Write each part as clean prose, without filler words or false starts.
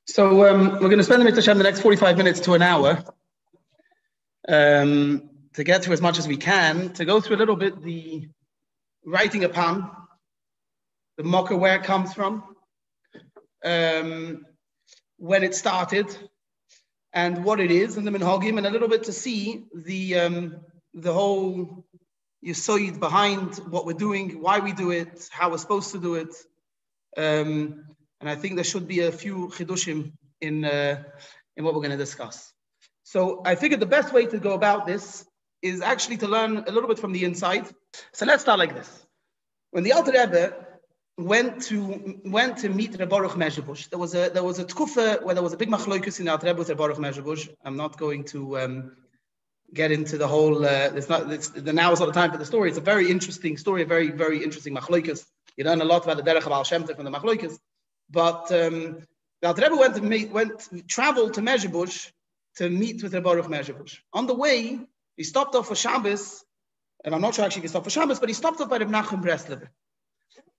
So we're going to spend the next 45 minutes to an hour to get through as much as we can, to go through a little bit the writing upon, the mocker, where it comes from, when it started, and what it is, and the Minhogim, and a little bit to see the whole Yisoid behind what we're doing, why we do it, how we're supposed to do it. And I think there should be a few chidushim in what we're going to discuss. So I figured the best way to go about this is actually to learn a little bit from the inside. So let's start like this. When the Alter Rebbe went to meet Reb Baruch Mezhebush, there was a tkufa where there was a big machlokus in the Alter Rebbe with Reb Baruch Mezhebush. I'm not going to get into the whole. Now is not the time for the story. It's a very interesting story, a very, very interesting machlokus. You learn a lot about the derech of Al Shem Tov from the machlokus. But the Alter Rebbe traveled to Mezhebush to meet with Reb Baruch Mezhebush. On the way, he stopped off for Shabbos, and I'm not sure actually he stopped for Shabbos, but he stopped off by Reb Nachum Breslever.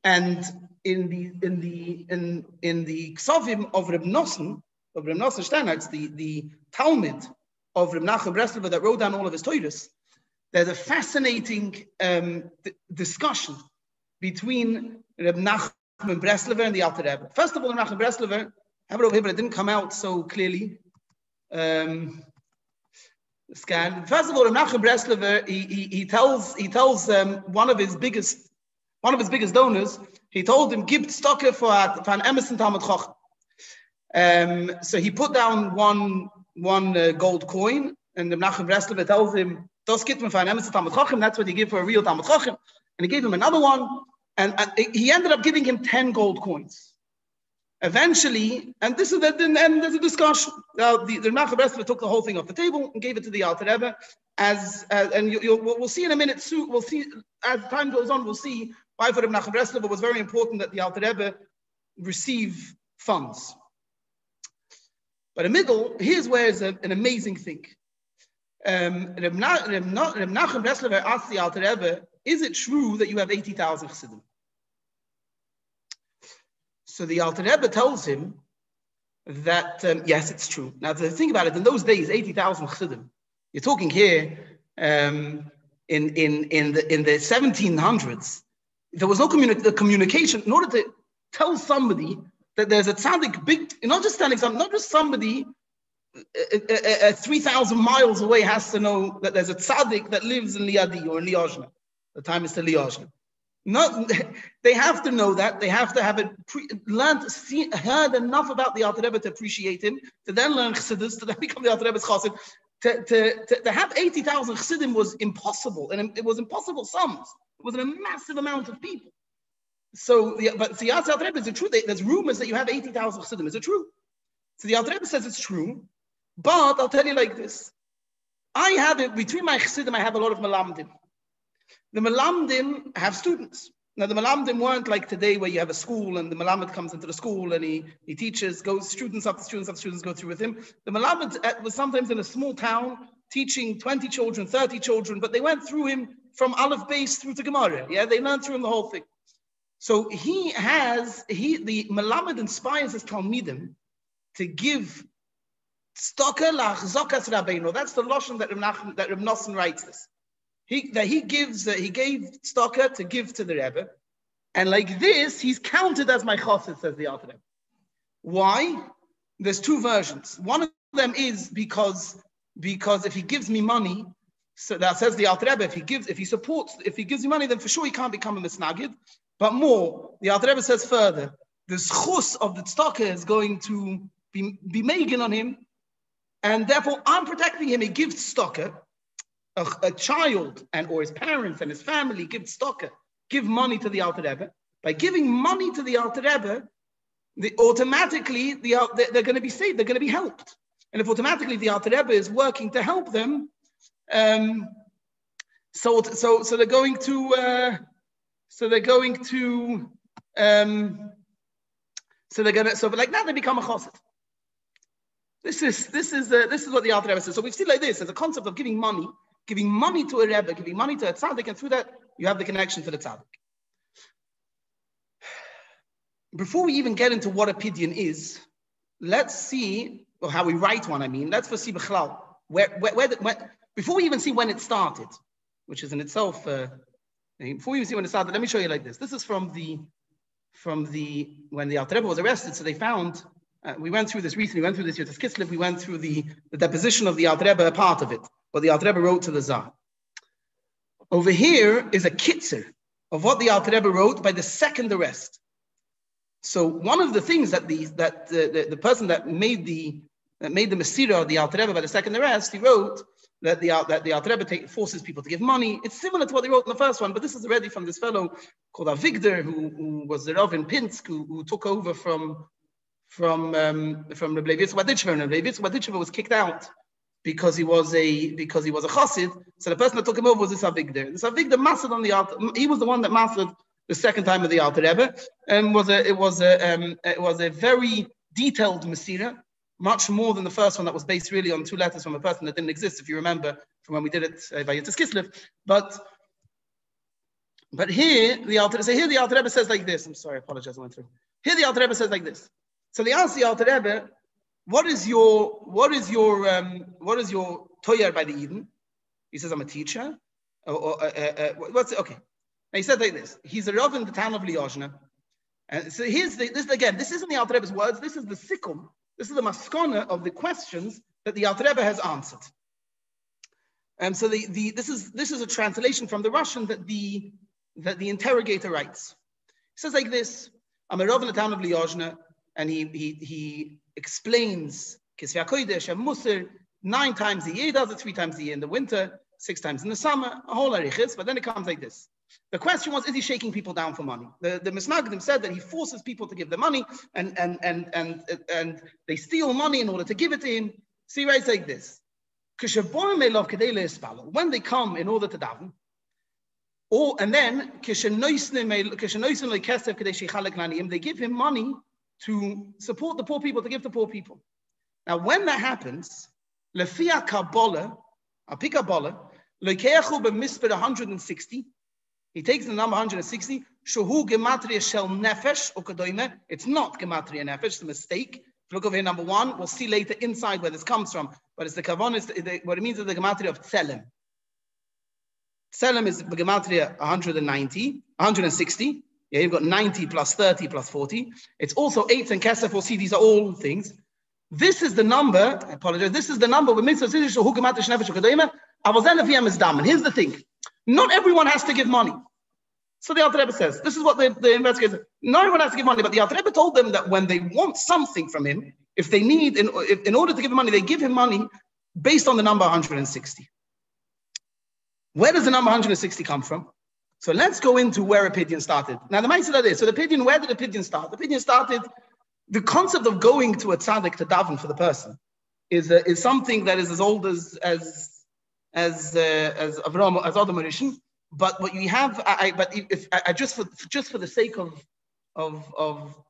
And in the Ksovim of Reb Nosson Steinhartz, the Talmud of Reb Nachum Breslever that wrote down all of his Torahs, there's a fascinating discussion between Reb Nachum and Breslever and the Alter Rebbe. First of all, Mendel Breslever, have it over here, but it didn't come out so clearly. Scan. First of all, Mendel Breslever, he tells one of his biggest donors. He told him, "Give stocker for an Emerson Talmud Chacham." So he put down one gold coin, and the Mendel Breslever tells him, "Das gibt man for an Emerson Talmud Chacham. That's what you give for a real Talmud Chacham." And he gave him another one. And he ended up giving him 10 gold coins. Eventually, and this is and there's a discussion. Now, the Mendel Breslever took the whole thing off the table and gave it to the Alter Rebbe. And we'll see in a minute. We'll see as time goes on. We'll see why for the Mendel Breslever was very important that the Alter Rebbe receive funds. But in the middle, here's where is an amazing thing. Reb Nachum Breslever asked the Alter Rebbe, "Is it true that you have 80,000 chassidim?" So the Alter Rebbe tells him that yes, it's true. Now, to think about it, in those days, 80,000 chassidim. You're talking here in the 1700s. There was no communication. In order to tell somebody that there's a tzaddik big, not just somebody 3,000 miles away has to know that there's a tzaddik that lives in Liadi or in Liozna. The time is to Liozna. They have to know that. They have to have it heard enough about the Alter Rebbe to appreciate him, to then learn Chassidus, to then become the Alter Rebbe's Chassid. To have 80,000 Chassidim was impossible, and it was impossible sums. It was a massive amount of people. So he asked the Alter Rebbe, is it true? There's rumors that you have 80,000 Chassidim. Is it true? So the Alter Rebbe says it's true, but I'll tell you like this. I have it, between my Chassidim, I have a lot of Malamdim. The Malamdim have students. Now, the Malamdim weren't like today where you have a school and the Malamed comes into the school and he teaches, goes students after students go through with him. The Malamed was sometimes in a small town teaching 20 children, 30 children, but they went through him from Aleph Beis through to Gemara. Yeah, they learned through him the whole thing. So the Malamed inspires his Talmidim to give stocker lach zokas rabbeinu. That's the lashon that Reb Nosson writes this. He gave stocker to give to the Rebbe, and like this, he's counted as my chassid, says the Alter Rebbe. Why? There's two versions. One of them is because if he gives me money, so that says the Alter Rebbe, if he gives me money, then for sure he can't become a misnagid. But more, the Alter Rebbe says further, the schus of the stocker is going to be magen on him, and therefore I'm protecting him. He gives stocker. A child or his parents and his family give money to the Alter Rebbe. By giving money to the Alter Rebbe, automatically they're going to be saved. They're going to be helped. And if automatically the Alter Rebbe is working to help them, so they're going to like that they become a chassid. This is what the Alter Rebbe says. So we've seen like this as a concept of giving money to a Rebbe, giving money to a tzaddik, and through that, you have the connection to the tzaddik. Before we even get into what a pidyon is, let's see, or how we write one, I mean, let's first see Bechlal. Before we even see when it started, which is in itself, before we even see when it started, let me show you like this. This is from when the Alter Rebbe was arrested. So they found, we went through this recently, we went through this Yotas Kislev, we went through the deposition of the Alter Rebbe, a part of it, what the Alter Rebbe wrote to the Zah. Over here is a kitzer of what the Alter Rebbe wrote by the second arrest. So one of the things that the person that made the Mesira of the Alter Rebbe by the second arrest, he wrote that the Alter Rebbe forces people to give money. It's similar to what he wrote in the first one, but this is already from this fellow called Avigdor, who was the Rav in Pinsk, who took over from Rabbi Waditchever. And Rabbi Waditchever was kicked out because he was a chassid. So the person that took him over was this Avigdor. This Avigdor mastered on the Alter. He was the one that mastered the second time of the Alter Rebbe, and it was a very detailed Mesira, much more than the first one that was based really on 2 letters from a person that didn't exist, if you remember from when we did it by Yotas Kislev. But here the Alter Rebbe says like this. I'm sorry, I apologize, I went through. Here the Alter Rebbe says like this. So they asked the Alter Rebbe, what is your toyar by the Eden? He says, I'm a teacher. What's it? Okay. And he said like this. He's a Rav in the town of Liozna. And so this isn't the Alter Rebbe's words. This is the sikkum. This is the maskana of the questions that the Alter Rebbe has answered. So this is a translation from the Russian that the interrogator writes. He says like this: I'm a Rav in the town of Liozna, and he explains Kisvei HaKodesh and Musar 9 times a year. He does it 3 times a year in the winter, 6 times in the summer, a whole arichis. But then it comes like this. The question was, is he shaking people down for money? The Minhogim said that he forces people to give the money, and they steal money in order to give it to him. So he writes like this: when they come in order to daven, and then they give him money to support the poor people, to give to poor people. Now, when that happens, Lefia Kabbalah, Apikabola, Lekeachu b'misper 160. He takes the number 160. Shohu gematria shel nefesh okadoime. It's not gematria nefesh. It's a mistake. If you look over here, number 1, we'll see later inside where this comes from. But it's the kavan. What it means is the gematria of tselem. Tselem is the gematria 160. Yeah, you've got 90 plus 30 plus 40. It's also 8 and kesef. We'll see these are all things. This is the number. I apologize. This is the number. Here's the thing. Not everyone has to give money. So the Alter Rebbe says, this is what the investigator said. Not everyone has to give money, but the Alter Rebbe told them that when they want something from him, if they need, in order to give him money, they give him money based on the number 160. Where does the number 160 come from? So let's go into where a pidyon started. Now the mindset of this. So the pidyon, where did the pidyon start? The pidyon started, the concept of going to a tzaddik to daven for the person is something that is as old as Avraham, as Adam Rishon. But what you have, just for the sake of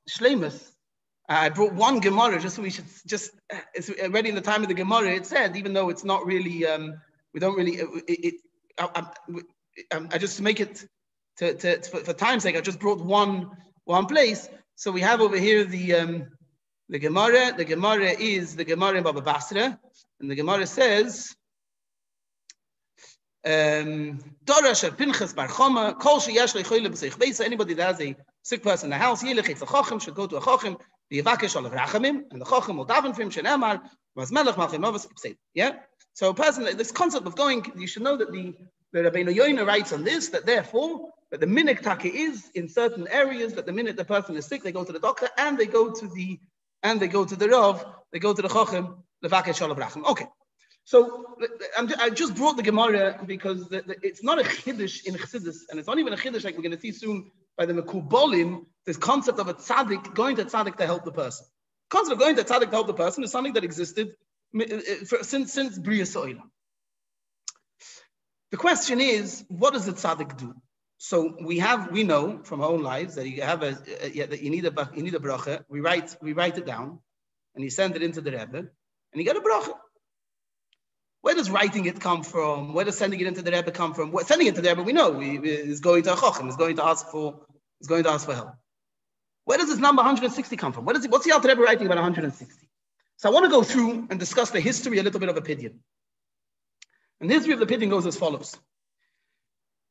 shleimus, I brought one Gemara just so we should it's already in the time of the Gemara. It said, even though it's not really, we don't really. I just to make it for time's sake, I just brought one place. So we have over here the Gemara. The Gemara is the Gemara in Baba Basra, and the Gemara says. Anybody that has a sick person in the house, should go to a chachim, and the chachim will daven for him. Yeah. So a person, this concept of going, you should know that the Rabbi Yoina writes on this, that therefore, that the minhag taka is in certain areas, that the minute the person is sick, they go to the doctor and they go to the Rav, they go to the chachim, levakesh olav rachamim. Okay. So I just brought the Gemara because it's not a chiddush in Chassidus, and it's not even a chiddush like we're going to see soon by the Mekubolim. This concept of a tzaddik going to tzaddik to help the person. The concept of going to tzaddik to help the person is something that existed since Bria So'ilam. The question is, what does the tzaddik do? So we know from our own lives that you have that you need a bracha. We write it down, and you send it into the Rebbe, and you get a bracha. Where does writing it come from? Where does sending it into the Rebbe come from? Sending it to the Rebbe, we know, is going to a chacham, is going to ask for help. Where does this number 160 come from? What's the Alter Rebbe writing about 160? So I want to go through and discuss the history a little bit of a pidyon. And the history of the pidyon goes as follows.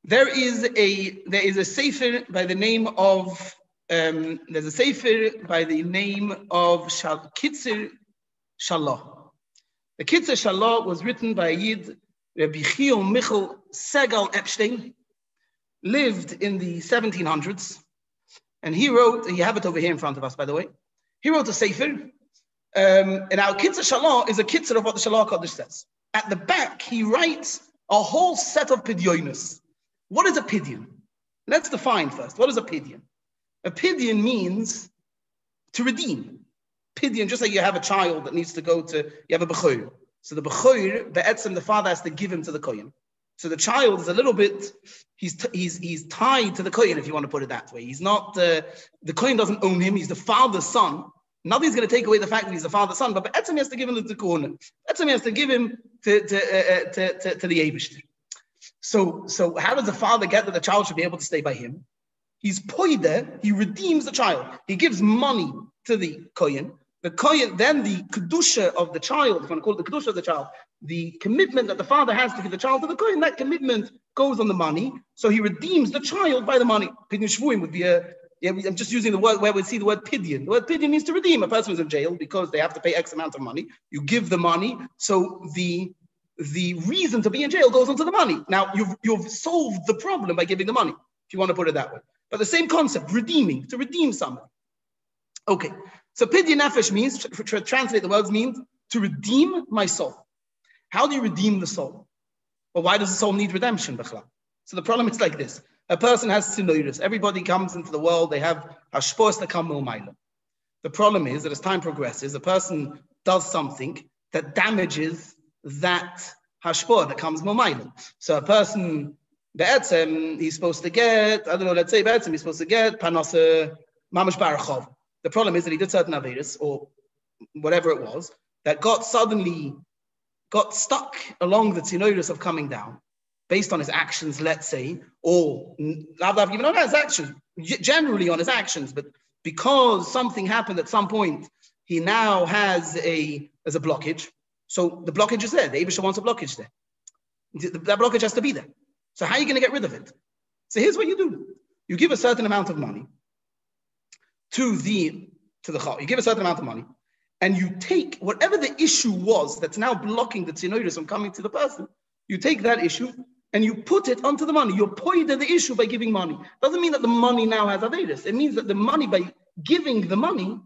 There is a sefer by the name of Kitzur Shalah. The Kitzur Shalah was written by Yid Rabbi Michel Segal Epstein, lived in the 1700s, and he wrote, you have it over here in front of us, by the way, he wrote a sefer, and our Kitzur Shalah is a Kitzur of what the Shalah Kodesh says. At the back, he writes a whole set of pidyonis. What is a pidyon? Let's define first. What is a pidyon? A pidyon means to redeem. Pidyon, just like you have a child that needs to go to, you have a bechor. So the bechor, the father has to give him to the kohen. So the child is a little bit, he's tied to the kohen, if you want to put it that way. He's not, the kohen doesn't own him, he's the father's son. Nothing's going to take away the fact that he's the father's son, but Be'etzem he has to give him to the kohen. Be'etzem he has to give him to the Eibishter. So how does the father get that the child should be able to stay by him? He's poide, he redeems the child. He gives money to the kohen. The kohen, then the kedusha of the child, if you want to call it the kedusha of the child, the commitment that the father has to give the child to the kohen, that commitment goes on the money. So he redeems the child by the money. Pidyon shvuim would be I'm just using the word where we see the word pidyon. The word pidyon means to redeem. A person who's in jail because they have to pay X amount of money. You give the money, so the reason to be in jail goes onto the money. Now you've solved the problem by giving the money, if you want to put it that way. But the same concept, redeeming, to redeem somebody. Okay, so pidyon nefesh means, to translate the words, means to redeem my soul. How do you redeem the soul? Well, why does the soul need redemption, Bechla? So the problem is like this. A person has sinuris. Everybody comes into the world, they have hashpos that come milmaila. The problem is that as time progresses, a person does something that damages that hashpor that comes milmaila. So a person, be'etzem, he's supposed to get, I don't know, let's say be'etzem, he's supposed to get panasa mamash barachov. The problem is that he did certain averis, or whatever it was, that suddenly got stuck along the sinuris of coming down, based on his actions, let's say, or not even on his actions, generally on his actions, but because something happened at some point, he now has a blockage. So the blockage is there. The Eibusha wants a blockage there. That blockage has to be there. So how are you going to get rid of it? So here's what you do. You give a certain amount of money to the chal. You give a certain amount of money, and you take whatever the issue was that's now blocking the tzinoiris from coming to the person, you take that issue and you put it onto the money. You're pointing the issue by giving money. Doesn't mean that the money now has averis. It means that the money, by giving the money,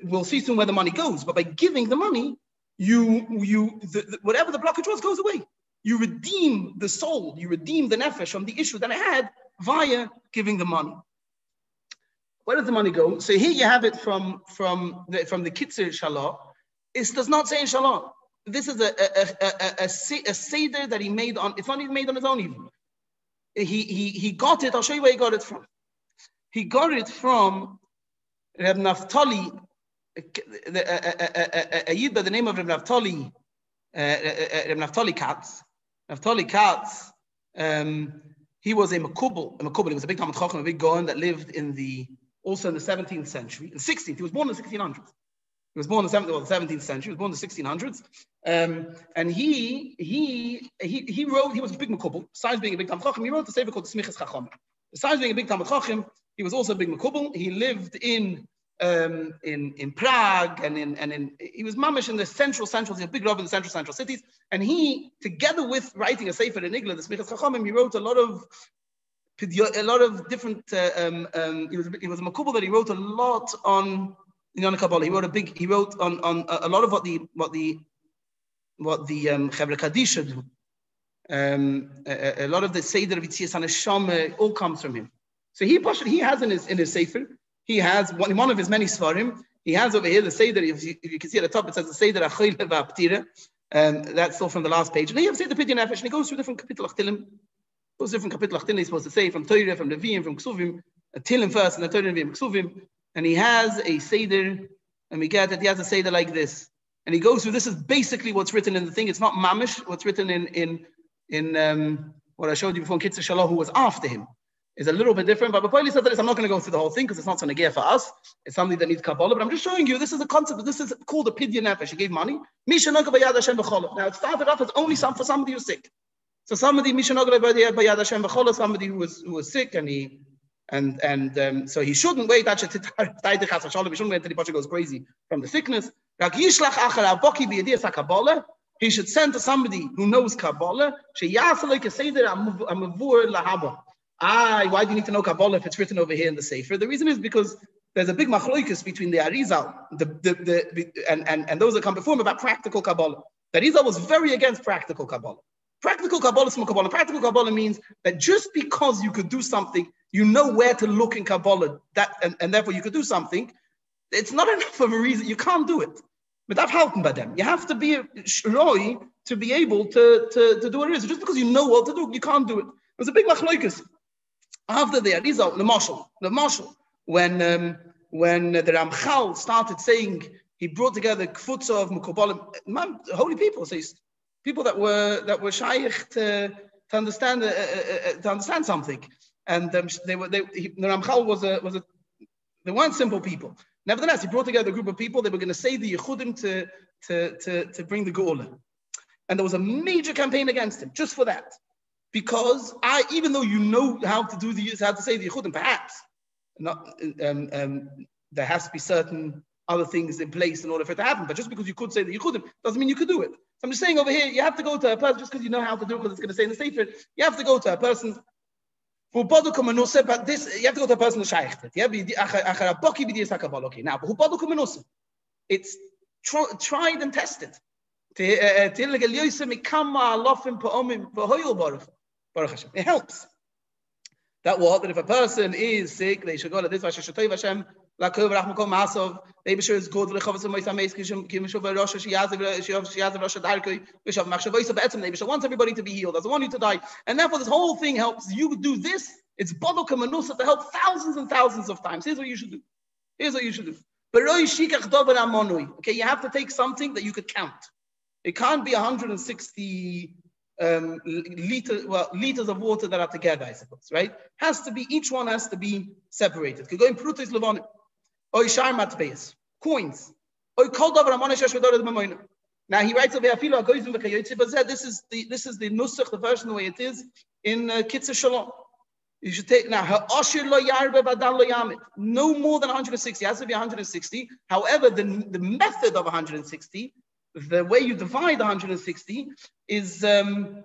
we'll see soon where the money goes, but by giving the money, whatever the blockage was goes away. You redeem the soul, you redeem the nefesh from the issue that I had via giving the money. Where does the money go? So here you have it from the Kitzur Shalah. It does not say in Shalah. This is a seder that he made on. It's not even made on his own even. He got it. I'll show you where he got it from. He got it from Reb Naftali, a yid by the name of Reb Naftali Katz. Naftali Katz. He was a Makubal. He was a big Talmid Chacham, a big Gaon that lived also in the 17th century. In the 16th, he was born in the 1600s. He was born in the 17th century. He was born in the 1600s, and he wrote. He was a big makubal. Besides being a big Talmid Chacham, he wrote a sefer called Smichas Chacham. Besides being a big Talmid Chacham, he was also a big makubal. He lived in Prague and he was mamish in the central. He was a big rav in the central cities. And he, together with writing a sefer in Igla, the Smichas Chacham, he wrote a lot of different. He was a makubal that he wrote a lot on. In Kabbalah, he wrote on a lot of what the Chevra Kadisha do. A lot of the Seder of Yitzias HaNeshama all comes from him. So he has in his Sefer, he has one of his many Svarim, he has over here the Seder, if you can see at the top, it says the Seder Achil V'Aptira, that's still from the last page. And he has Seder Pidyon Nefesh, and he goes through different Kapitel Achtilim. He's supposed to say, from Torah, from Levim, from Ksuvim, Tilim first, and the Torah, Levim, Ksuvim. And he has a Seder, and we get that he has a Seder like this. And he goes through, this is basically what's written in the thing. It's not mamish, what's written in what I showed you before in Kitzur Shalah, who was after him. is a little bit different. But before he says this, I'm not going to go through the whole thing because it's not going to get for us. It's something that needs Kabbalah. But I'm just showing you this is a concept. This is called a pidyon nefesh. He gave money. Now it started off as only for somebody who's sick. So somebody somebody who was sick, and so he shouldn't wait. He shouldn't wait until the Pasha goes crazy from the sickness. He should send to somebody who knows Kabbalah. Why do you need to know Kabbalah if it's written over here in the Sefer? The reason is because there's a big machloikus between the Arizal and those that come before him about practical Kabbalah. The Arizal was very against practical Kabbalah. Practical Kabbalah is from Kabbalah. Practical Kabbalah means that just because you could do something, you know where to look in Kabbalah, and therefore you could do something, it's not enough of a reason. You can't do it. But I've helped by them. You have to be roy to be able to do what it is. Just because you know what to do, you can't do it. There's a big machloikus. After the Arizal, the Marshal, when the Ramchal started saying, he brought together kfutza of Mukobalim, holy people, so people that were shaykh to understand something, and the Ramchal they weren't simple people. Nevertheless, he brought together a group of people. They were going to say the Yechudim to bring the Geula, and there was a major campaign against him just for that. Because even though you know how to say the Yechudim, perhaps there has to be certain other things in place in order for it to happen. But just because you could say the Yechudim doesn't mean you could do it. So I'm just saying over here, you have to go to a person just because you know how to do it because it's going to say in the Sefer. You have to go to a person. But this you have to go to a person who's shaykh. Okay, now it's tried and tested. It helps. That if a person is sick, they should go to this. Maybe sure it's good. Wants everybody to be healed. Doesn't want you to die, and therefore this whole thing helps. You do this. It's bodok manusa to help thousands and thousands of times. Here's what you should do. Okay, you have to take something that you could count. It can't be 160 liters of water that are together, I suppose, right? Each one has to be separated. Could go in prutis levonim, or sharmat beis, coins, or kol davar amonesh shvedor b'moina. Now he writes over here, but this is the nusach, the version the way it is in Kitzur Shalom. You should take now ha'ashir lo yarbe v'adal lo yamit. No more than 160. It has to be 160. However, the method of 160. The way you divide 160 is you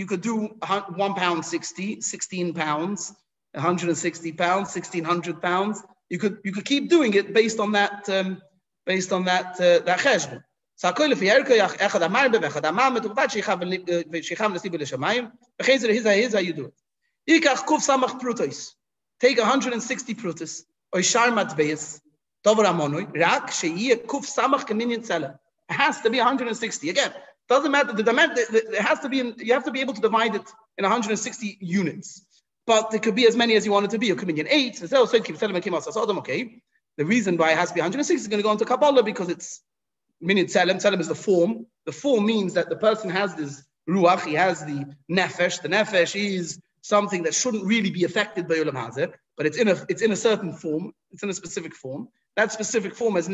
could do 1 pound 60, 16 pounds, 160 pounds, 1600 pounds. You could keep doing it based on that cheshbon. So here's how you do it. Take 160 prutos or sharmat beis. It has to be 160. Again, doesn't matter. It has to be. You have to be able to divide it in 160 units. But it could be as many as you want it to be. It could be in 8. Okay. The reason why it has to be 160 is going to go into Kabbalah because it's minyan tzelem. Tzelem is the form. The form means that the person has this ruach. He has the nefesh. The nefesh is something that shouldn't really be affected by Olam Hazeh, but it's in a certain form. It's in a specific form. That specific form has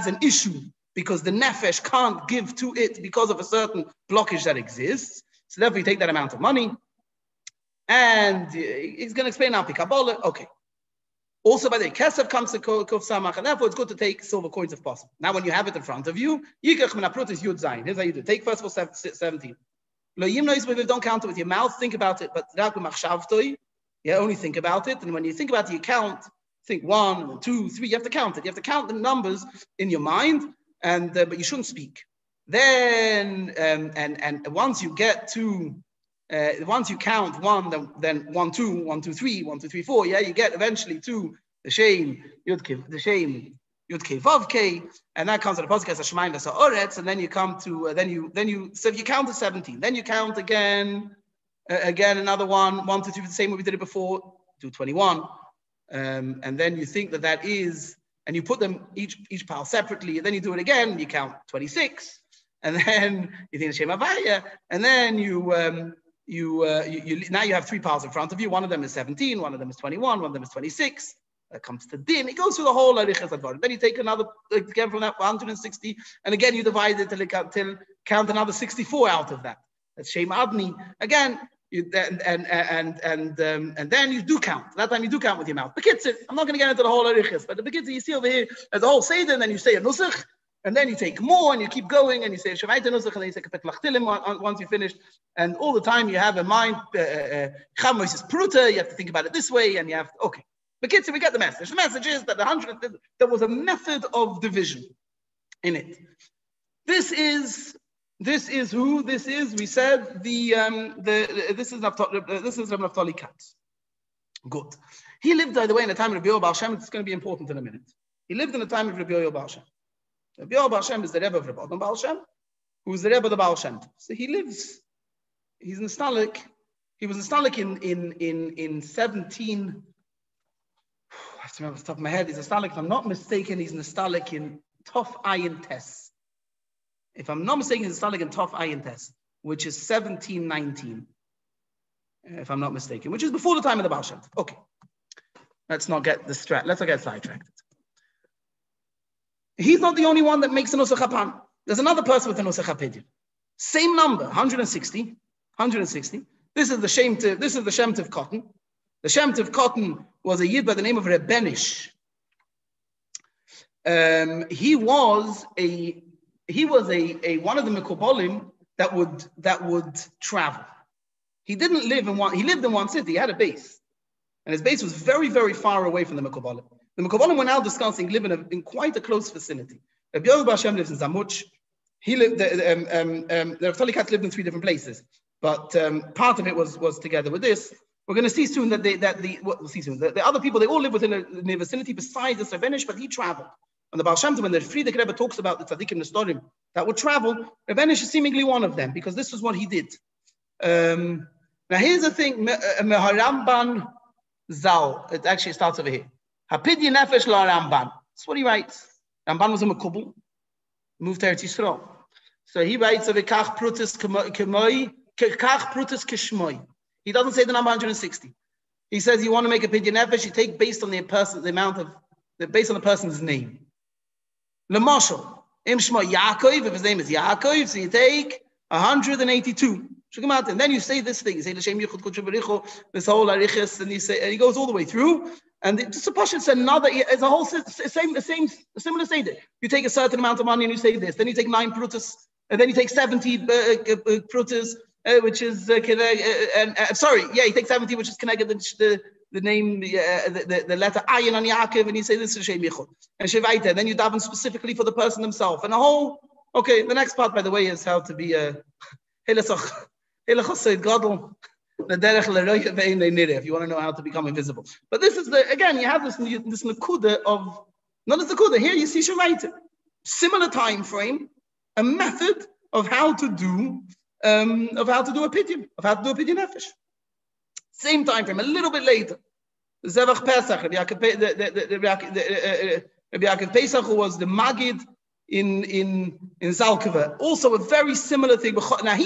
an issue because the nefesh can't give to it because of a certain blockage that exists. So therefore, you take that amount of money, and he's going to explain now Kabbalah. Okay. Also, by the way, kesef comes to kuf samach, and therefore it's good to take silver coins if possible. Now, when you have it in front of you, yikach min haprut is yud zayin. Here's how you do. Take first of all 17. Lo yimnois, don't count it with your mouth. Think about it, but rak b'machshavtoi. You only think about it, and when you think about it, you count. Think 1, 2, 3. You have to count it. You have to count the numbers in your mind, and but you shouldn't speak. Then and once you get to once you count 1, then 1, 2, 1, 2, 3, 1, 2, 3, 4. Yeah, you get eventually to the shame yud vav k, and that comes to the pasuk as a shemaim v'sa oretz, and then you come to so if you count to 17, then you count again another 1, 1, 2, 3, the same way we did it before. Do 21. And then you think that is, and you put them each pile separately, and then you do it again, you count 26, and then you think the Shem Havaya, and then you now you have 3 piles in front of you. One of them is 17, one of them is 21, one of them is 26. That comes to din. It goes through the whole arichas advar. Then you take another again from that 160, and again you divide it till count another 64 out of that. That's shem adni. Again, and then you do count. That time you do count with your mouth. Bekitzer, I'm not going to get into the whole arichas, but the bekitzer you see over here, there's a whole seder, and then you say a nusach, and then you take more, and you keep going, and you say a shemaita nusach, and then you say a kapet lachtilim once you finished, and all the time you have in mind chamois is pruta. You have to think about it this way, and you have to, okay. But kids, we get the message. The message is that there was a method of division in it. This is who this is. We said this is Naphtali Katz. Good. He lived, by the way, in the time of Rabbi Baal Shem. It's going to be important in a minute. He lived in the time of Rabbi Baal Shem. Rabbi Baal Shem is the Rebbe of Rabbi Baal Shem, who is the Rebbe of the Baal Shem. So he lives. He's nostalgic. He was nostalgic in 17. I have to remember off the top of my head. He's nostalgic. If I'm not mistaken, he's nostalgic in Tov Ayin Tes. If I'm not mistaken, he's nostalgic in Tov Ayin Tes, which is 1719. If I'm not mistaken, which is before the time of the Baal Shem. Okay. Let's not get sidetracked. He's not the only one that makes a Nusach Hapan. There's another person with a Nusach Hapidyon. Same number, 160. This is the Shem Tov Cotton. The Shem Tov Cotton was a Yid by the name of Rebenish. He was a one of the Mekubalim that would travel. He lived in one city. He had a base, and his base was very, very far away from the Mekubalim. The Mekubalim we're now discussing live in quite a close vicinity. Rabbi Baal Shem lives in Zamuch. He lived. The Naphtali Katz lived in 3 different places, but part of it was together with this. We're going to see soon that the other people, they all live within the vicinity besides the Rebenish, but he traveled. And the Baal Shem Tov, when the Friedrich Rebbe talks about the tzaddikim nestorim that would travel, Rebenish is seemingly one of them, because this is what he did. Now here's the thing, Meharamban Zal, it actually starts over here. Hapidyon nefesh la Ramban. That's what he writes. Ramban was a Mekubal, moved to Eretz Yisrael. So he writes of Kach Prutis Kishmoi. He doesn't say the number 160. He says you want to make a pidyon nefesh, you take based on based on the person's name. L'mashal, im shmo Yaakov, if his name is Yaakov, so you take 182. And then you say this thing. You say L'shem Yichud Kudshu B'richu, this whole arichas, and he goes all the way through. And it's a push. It's a whole similar seder. You take a certain amount of money and you say this. Then you take 9 prutas, and then you take 70 prutas. Which is you take 70, which is connected the name, the letter Ayin on Yaakov, and you say this is Shem Yichud. And Shevaita, then you daven specifically for the person himself. And the next part, by the way, is how to be a if you want to know how to become invisible. But this is you have this nakuda of, not as nakuda, here you see Shevaita. Similar time frame, a method of how to do a pidyon, nefesh. Same time frame, a little bit later. Zevach Pesach, Rabbi Yaakov Pesach, who was the Magid in Zalkova. Also a very similar thing. Now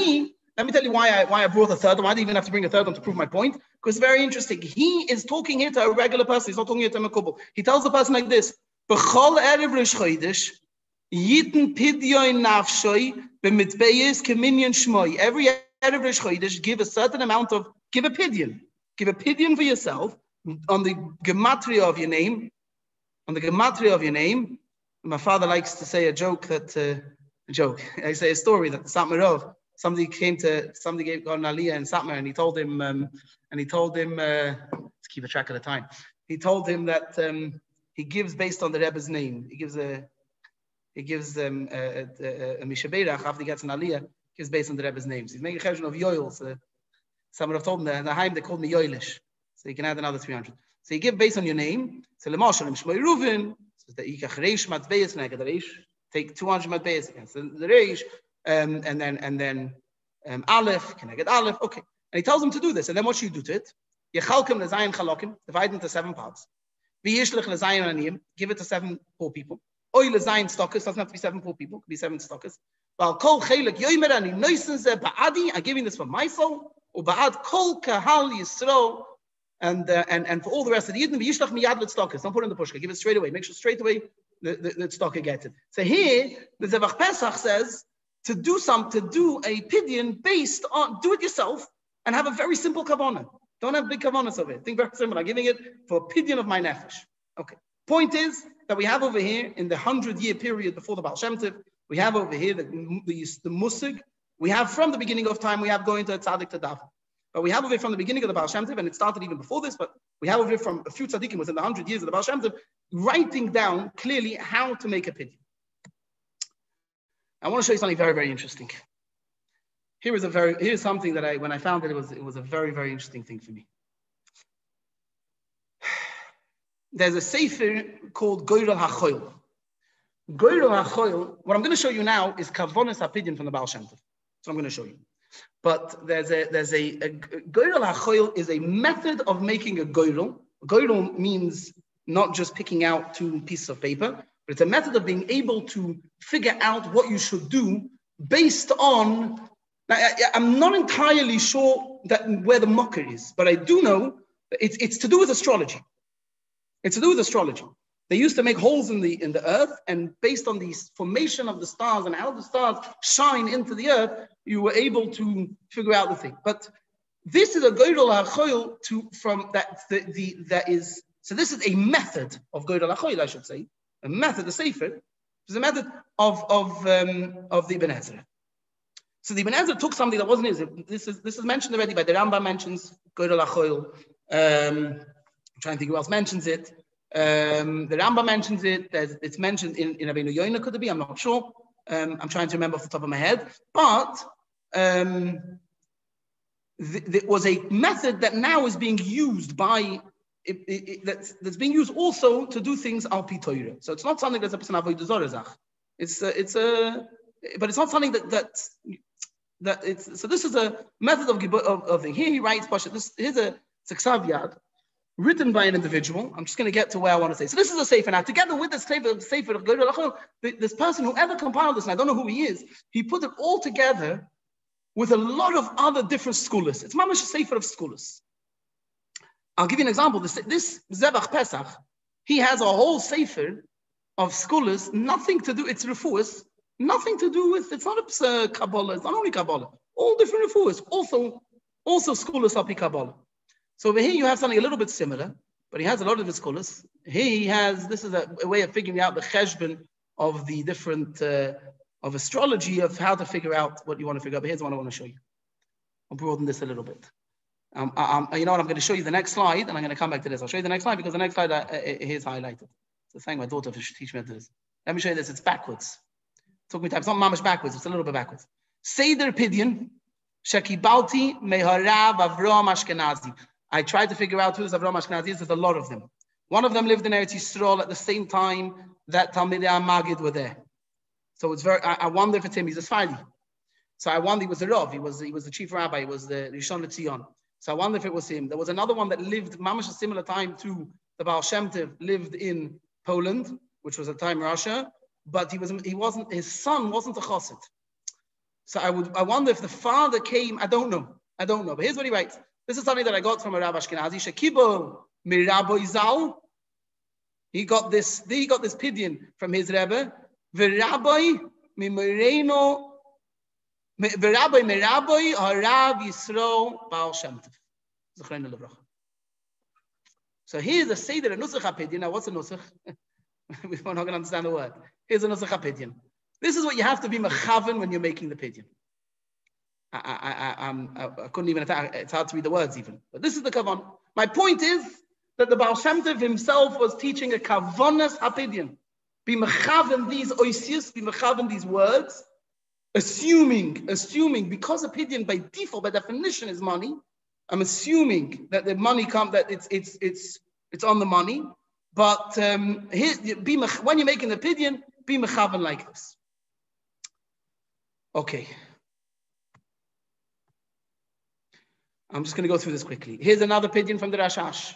let me tell you why I brought a third one. I didn't even have to bring a third one to prove my point, because it's very interesting. He is talking here to a regular person. He's not talking here to a Mekubal. He tells the person like this: B'chol erev Rosh Chodesh, Yiten pidyon nafshoy b'mitbeyes keminyan shmoy. Every erev Rosh Chodesh, give a pidyon. Give a pidyon for yourself on the gematria of your name. My father likes to say a joke I say a story that the Satmarov, somebody gave God an aliyah in Satmar, and he told him, let's keep a track of the time. He told him that he gives based on the Rebbe's name. He gives a mishaberach after he gets an aliyah. Gives based on the Rebbe's names. He's making a cheshbon of yoil. So someone have told him that in the Haim they called me yoilish. So you can add another 300. So you give based on your name. So Lemashal Shmoi Ruvin. So the Ikach Reish Matbeis Neged Reish. Take 200 Matbeis against the Reish, and then Aleph Keneged Aleph. Okay. And he tells him to do this. And then what should you do to it? Yechalkim lezayin chalokim. Divide it into 7 parts. V'yishlech lezayin aniyim. Give it to 7 poor people. Oy lezayin stockers. Doesn't have to be 7 poor people. It could be 7 stockers. While kol chelik yoymer ani noisen ze ba'adi. I'm giving this for my soul. Uba'ad kol kahal Yisro, and for all the rest of the Yidden, v'yishlach miyad l'tzedakah. Don't put it in the pushka. Give it straight away. Make sure straight away the tzedakah gets it. So here, the Zevach Pesach says to do a pidyon based on, do it yourself and have a very simple kavanah. Don't have big kavanas over it. Think very simple. I'm giving it for a pidyon of my nefesh. Okay. Point is that we have over here in the 100-year period before the Baal Shem Tov, we have over here the musig. We have from the beginning of time, we have going to a tzaddik to daven. But we have over here from the beginning of the Baal Shem Tov, and it started even before this, but we have over here from a few tzaddikim within the 100 years of the Baal Shem Tov, writing down clearly how to make a pidyon. I want to show you something very, very interesting. Here's something that when I found it, it was a very, very interesting thing for me. There's a sefer called Goyrel HaChoil. Goyrel HaChoil, what I'm going to show you now is Kavonis HaPidyon from the Baal Shem Tov. That's what I'm going to show you. But there's a Goyrel HaChoil is a method of making a goyrel. Goyrel means not just picking out two pieces of paper, but it's a method of being able to figure out what you should do based on. I'm not entirely sure where the mocker is, but I do know that it's to do with astrology. It's to do with astrology. They used to make holes in the earth, and based on the formation of the stars and how the stars shine into the earth, you were able to figure out the thing. But this is a Goyrel HaChoil so this is a method of Goyrel HaChoil, I should say, a method, a sefer, is a method of the Ibn Ezra. So the Ibn Ezra took something that wasn't his. This is mentioned already by the Rambam mentions Goyrel HaChoil. I'm trying to think who else mentions it. The Rambam mentions it. It's mentioned in Rabbeinu Yoina, could it be? I'm not sure. I'm trying to remember off the top of my head. But there was a method that now is being used that's being used also to do things al pi Torah. So it's not something that's a person avodah zarah zach. But it's not something so this is a method of thing. Here he writes, here's a Ksaviyad written by an individual. I'm just going to get to where I want to say. So this is a sefer. Now, together with this sefer of Goyrel HaChoil, this person, whoever compiled this, and I don't know who he is, he put it all together with a lot of other different scholars. It's mamash a sefer of scholars. I'll give you an example. This Zevach Pesach, he has a whole sefer of scholars, nothing to do, it's refuahs, nothing to do with, it's not a Kabbalah, it's not only Kabbalah, all different refuahs, also scholars of Kabbalah. So over here you have something a little bit similar, but he has a lot of his scholars. Here he has, this is a way of figuring out the cheshbon of the different, of astrology, of how to figure out what you want to figure out. But here's one I want to show you. I'll broaden this a little bit. You know what, I'm going to show you the next slide, and I'm going to come back to this. I'll show you the next slide because the next slide here's highlighted. So thank my daughter for teaching me this. Let me show you this. It's backwards. It took me time. It's not mamish backwards. It's a little bit backwards. Seder Pidyon, Shekibalti Meharav Avram Ashkenazi. I tried to figure out who this Avram Ashkenazi is. There's a lot of them. One of them lived in Eretz Yisrael at the same time that Talmidei HaMagid were there. So it's I wonder if it's him. He's a Sfardi. So I wonder, he was the Rav. He was the chief rabbi. He was the Rishon LeZion. So I wonder if it was him. There was another one that lived mamash a similar time to the Baal Shem Tov, lived in Poland, which was at the time Russia, but his son wasn't a chassid. So I wonder if the father came. I don't know. But here's what he writes. This is something that I got from a Rav Ashkenazi. Shekibo mirabo Zal. He got this pidyon from his Rebbe. V'Rabbi mimereno. V'Rabbi miraboi harav Yisro Baal Shem Tov. So here's a seder a nusach hapidyon. Now what's a nusach? We're not going to understand the word. Here's a nusach hapidyon. This is what you have to be mechaven when you're making the pidyon. I couldn't even attack. It's hard to read the words even. But this is the kavan. My point is that the Baal Shem Tov himself was teaching a kavanas hapidyon. Be mechaven these oisius, be mechaven these words, assuming because a pidyon by default, by definition, is money. I'm assuming that the money that it's on the money. But when you're making the pidyon, be mechaven like this. Okay. I'm just going to go through this quickly. Here's another pidyon from the Rashash.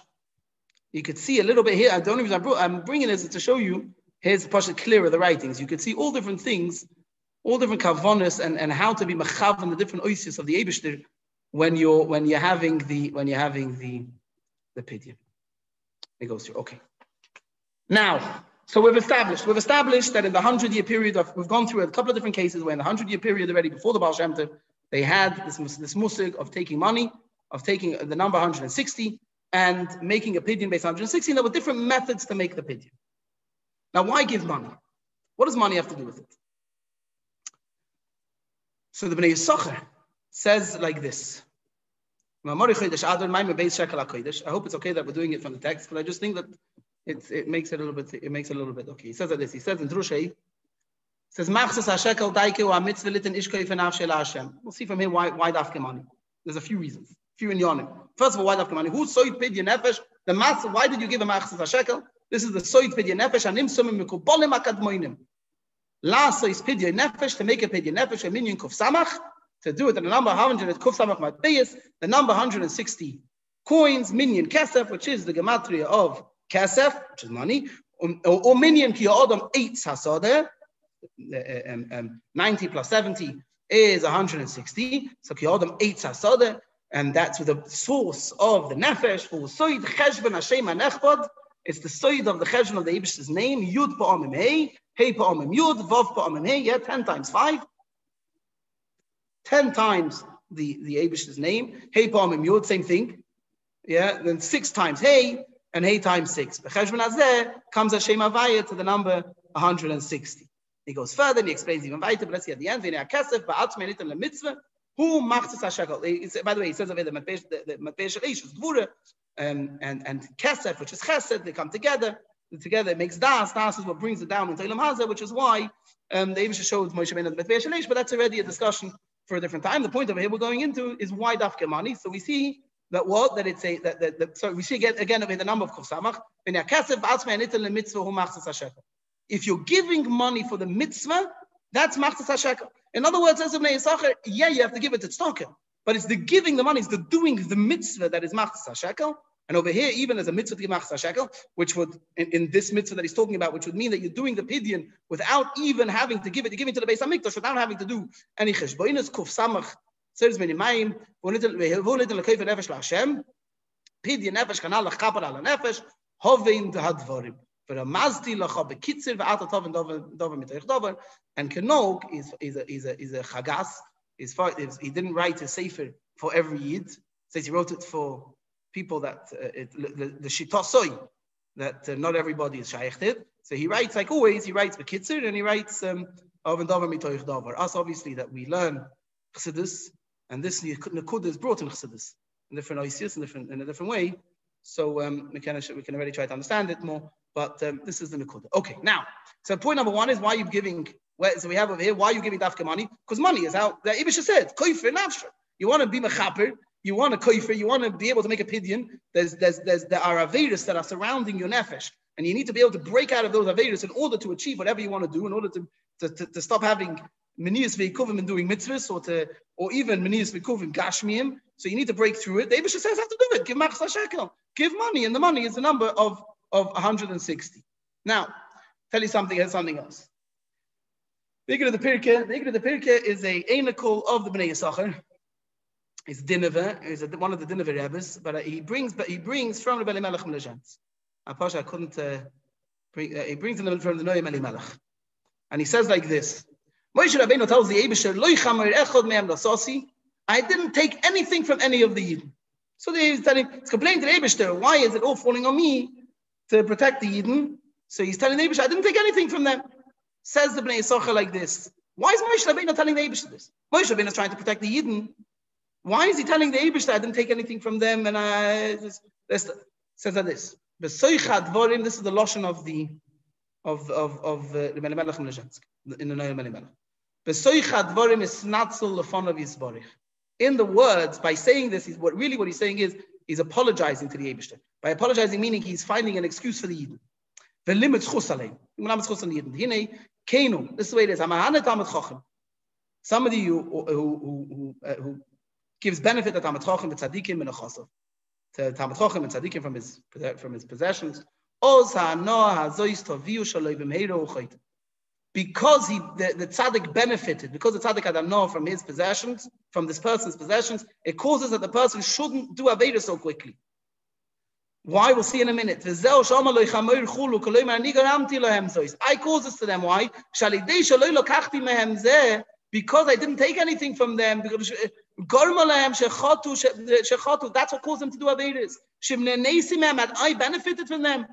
You could see a little bit here. I'm bringing this to show you. Here's Pasha clearer, the writings. You could see all different things, all different kavonis, and how to be mechav and the different oisius of the Eibishter when you're having the pidyon. It goes through. Okay. Now, so we've established that in the 100-year period we've gone through a couple of different cases where in the 100-year period already before the Baal Shem Tov, they had this musig of taking money, of taking the number 160 and making a pidyon based on 160. And there were different methods to make the pidyon. Now, why give money? What does money have to do with it? So the Bnei Yisachar says like this. I hope it's okay that we're doing it from the text, but I just think that it makes it a little bit okay. He says like this. He says in Drushei, says Machzas HaShekel Daike Wa Mitzvah Litin Ishkoi Fenav Shel Hashem. We'll see from here why dafke money. There's a few reasons, few in Yonim. First of all, why dafke money? Who soid pidyon nefesh? The master. Why did you give a Machzas HaShekel? This is the soid pidyon nefesh. Anim sumim mikubolim akadmoinim. Last is pidyon nefesh, to make a pidyon nefesh a minyan kuf samach, to do it in the number 100 kuf samach matbeis, the number 160 coins, minyan kesef, which is the gematria of kesef, which is money, or minyan ki odom 8 hasadeh. 90 plus 70 is 160. So ki odom 8 hasadeh, and that's the source of the nefesh for soid cheshbon Hashem hanechbod. It's the soid of the cheshbon of the Eibish's name, yud pa'amim hey. Hey pa'amim yud, vav pa'amim hey, yeah, 10 times 5. 10 times the Eibish's name. Hey pa'amim yud, same thing. Yeah, then 6 times hey, and hey times 6. B'cheshbon hazeh comes Hashem Havaya to the number 160. He goes further and he explains even weiter, but let's see at the end. V'nei ha'kesef ba'atzmei nitan lemitzvah, hu machzas ha'shekel. By the way, he says over the matbei shel ish is dvura, and kesef, which is chesed, they come together. Together it makes das. Das is what brings it down into Olam Hazeh, which is why the Eibusha showed Moshe Rabbeinu the matbei shel ish, but that's already a discussion for a different time. The point over here we're going into is why dafke money. So we see that it's a so we see again over the number of kuf samach. V'nei ha'kesef ba'atzmei nitan lemitzvah, hu machzas ha'shekel. If you're giving money for the mitzvah, that's machzas hashekel. In other words, as a Bnei Yisachar, yeah, you have to give it to tzedakah, but it's the giving the money, it's the doing the mitzvah that is machzas hashekel. And over here, even as a mitzvah to give machzas hashekel, which would, in this mitzvah that he's talking about, which would mean that you're doing the pidyon without even having to give it, you're giving to the Beis HaMikdash without having to do any cheshbonos, kuf samach, says minimayim, v'onitel l'koyf nefesh la'Hashem, pidyon nefesh kanal l'chaper ala nefesh, hovein d'hadvarim. But a mazdi lacha bekitzir ve'ata tov and dover mitoich dover, and kenog is a chagas. He didn't write a sefer for every yid. Says he wrote it for people that the shitasoi that not everybody is shayechted. So he writes like always. He writes bekitzir and he writes of and dover mitoich dover. Us obviously that we learn chassidus, and this nekud is brought in chassidus in different oisius in a different way. So we can already try to understand it more. But this is the Nekuda. Okay, now, so point number 1 is why you're giving, so we have over here, why are you giving dafke money? Because money is how, the Ibisha said, koifer nafsha. You want to be mechaper, you want to koifer, you want to be able to make a pidyon. There are aveirus that are surrounding your nefesh, and you need to be able to break out of those aveirus in order to achieve whatever you want to do, in order to stop having menias ve'ikuvim and doing mitzvahs, or even menias ve'ikuvim gashmiim. So you need to break through it. The Ibisha says how to do it. Give machzas shekel. Give money, and the money is the number of 160. Now, tell you something else. The Igor of the Pirke is a enikol of the Bnei Yisachar. It's Dineveh, is one of the Dineveh Rebbes, but he brings from Rabbi Melech Melechans. Pasha couldn't he brings them from the Noam Elimelech, and he says like this: Moshe Rabbeinu tells the Eibusher, Lo yichamer echad me'am lasasi. I didn't take anything from any of the Yidden. So he's complaining to the Eibusher, why is it all falling on me to protect the Yidden? So he's telling the Eibusher, I didn't take anything from them. Says the Bnei Yisachar like this. Why is Moshe Rabbeinu telling the Eibusher this? Moshe Rabbeinu is trying to protect the Yidden. Why is he telling the Eibusher, I didn't take anything from them? And says like this. This is the loshon of the Melech Melechensky in the Noam Elimelech. Besoicha dvorim is snatzel lefon of Yisborich. In the words, by saying this, what he's saying is he's apologizing to the Eibusher. By apologizing, meaning he's finding an excuse for the Yidden. This is the way it is. Somebody who gives benefit to Talmid Chacham, to Tzadikim and Chassav, to Talmid Chacham and Tzadikim from his possessions. because the tzaddik benefited, because the tzaddik had a no from his possessions, from this person's possessions, it causes that the person shouldn't do Aveda so quickly. Why? We'll see in a minute. I cause this to them. Why? Because I didn't take anything from them. That's what caused them to do Avedas. I benefited from them.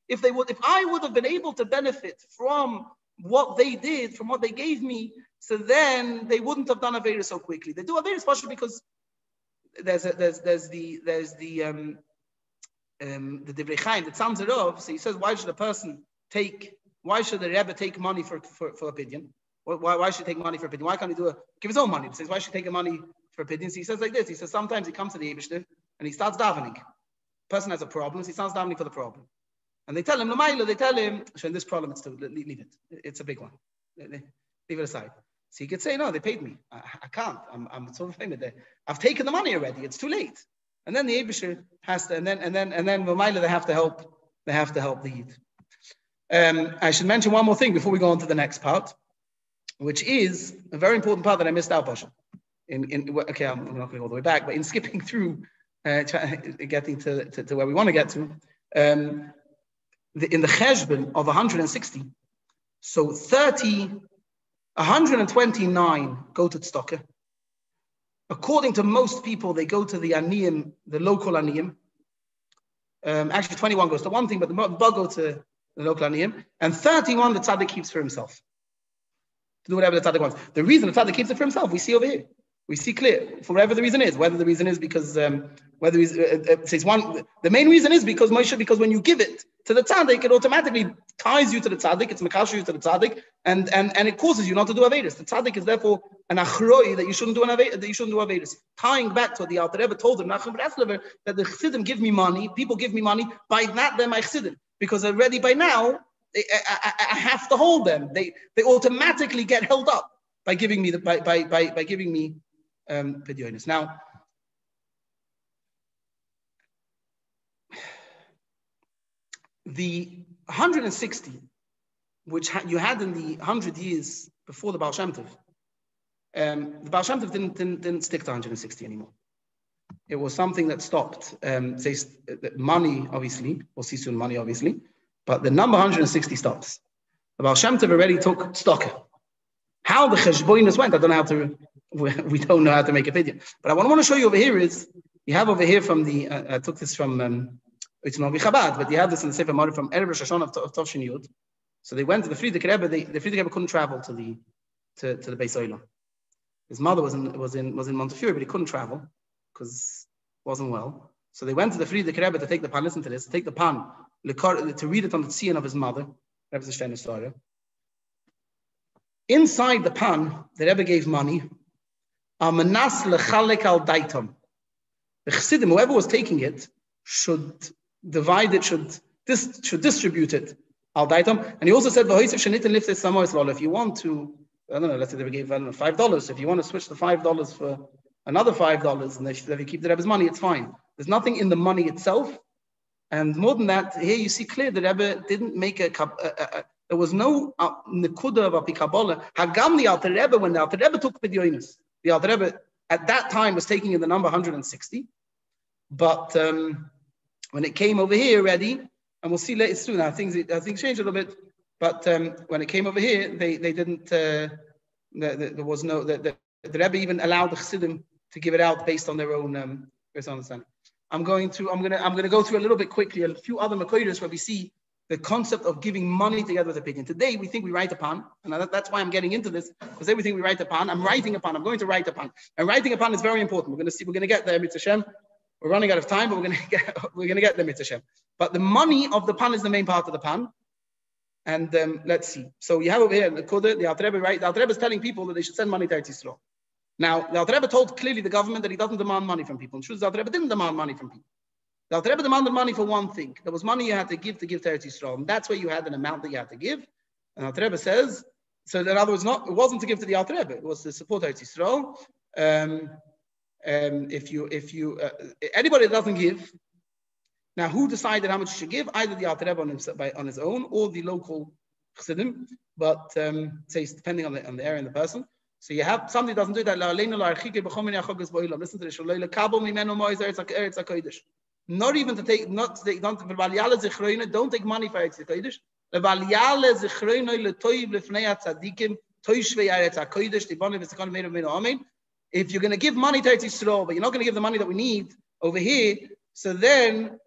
If I would have been able to benefit from what they did, from what they gave me, so then they wouldn't have done Avedas so quickly. They do Avedas especially because there's the Divrei Chaim that sums it up. So he says, why should the Rebbe take money for a pidyon? Why should he take money for a pidyon? Why can't he give his own money? He says, why should he take money for a pidyon? So he says like this. He says, sometimes he comes to the Eibishter and he starts davening. The person has a problem, so he starts davening for the problem. And they tell him, so in this problem, leave it. It's a big one. Leave it aside. So he could say, no, they paid me. I can't. I'm so famous. I've taken the money already. It's too late. And then the Eibishter has to, and then they have to help. They have to help the Yid. I should mention one more thing before we go on to the next part, which is a very important part that I missed out, Pasha. Okay, I'm not going to go all the way back, but in skipping through, getting to where we want to get to, in the cheshbon of 160, so 129 go to tzedakah. According to most people, they go to the aniyim, the local aniyim. Actually, 21 goes to one thing, but the bulk go to the local aniyim, and 31 the tzaddik keeps for himself to do whatever the tzaddik wants. The reason the tzaddik keeps it for himself, we see over here. We see clear for whatever the reason is. Whether the reason is because the main reason is because Moshe, because when you give it to the tzaddik, it automatically ties you to the tzaddik. It's makasher you to the tzaddik, and it causes you not to do Avedas. The tzaddik is therefore an achroi that you shouldn't do Avedas. Tying back to what the Alter Rebbe told him, that the chassidim give me money, people give me money. By that, they're my chassidim, because already by now I have to hold them. They automatically get held up by giving me Pidyonis. Now, the 160, which you had in the 100 years before the Baal Shem Tov, the Baal Shem Tov didn't stick to 160 anymore. It was something that stopped. Money, obviously, we'll see soon money, obviously, but the number 160 stops. The Baal Shem Tov already took stock. How the cheshboinus went, I don't know how to. We don't know how to make a video. But what I want to show you over here is you have over here from the. I took this from Itzinger Chabad, but you have this in the Sefer Mori from Erev Rosh Hashanah of Tovshin Yud. So they went to the Friedrich Rebbe. The Friedrich Rebbe couldn't travel to the Beis Olam. His mother was in Montefiore, but he couldn't travel because it wasn't well. So they went to the Friedrich Rebbe to take the pan. Listen to this. To take the pan to read it on the tzion of his mother. Rebbe's a Steiner story. Inside the pan, the Rebbe gave money. Amanas lechalek al daitam. The chassidim, whoever was taking it, should divide it, should distribute it al daitam. And he also said, if you want to, I don't know, let's say they gave $5. If you want to switch the $5 for another $5, and if you keep the Rebbe's money, it's fine. There's nothing in the money itself. And more than that, here you see clear the Rebbe didn't make there was no nekuda of apikabola. Hagam the Alter Rebbe, when the Alter Rebbe took Pidyonis, the Alter Rebbe at that time was taking in the number 160. But when it came over here already, and we'll see later soon, things changed a little bit. But when it came over here, they didn't. There was no. The Rebbe even allowed the chassidim to give it out based on their own understanding. I'm going to go through a little bit quickly a few other makoidos where we see the concept of giving money together with opinion. Today we think we write upon, and that's why I'm getting into this, because everything we write upon, I'm writing upon. I'm going to write upon, and writing upon is very important. We're going to get there, Mitzvah Shem. We're running out of time, but we're going to get there, Mitzvah Shem. But the money of the pan is the main part of the pan. And let's see. So you have over here the Alter Rebbe, right? The Alter Rebbe is telling people that they should send money to Eretz Yisrael. Now, the Alter Rebbe told clearly the government that he doesn't demand money from people. In truth, the Alter Rebbe didn't demand money from people. The Alter Rebbe demanded money for one thing. There was money you had to give to Eretz Yisrael. And that's where you had an amount that you had to give. And Alter Rebbe says, so in other words, it wasn't to give to the Alter Rebbe. It was to support Eretz Yisrael. If anybody that doesn't give, Now, who decided how much you should give? Either the Alter Rebbe on his own or the local chassidim, but say it's depending on the area and the person. So you have somebody doesn't do that. Listen to this. Not even to take, don't take money for Eretz HaKodesh. If you're going to give money to Eretz Yisrael, but you're not going to give the money that we need over here, so then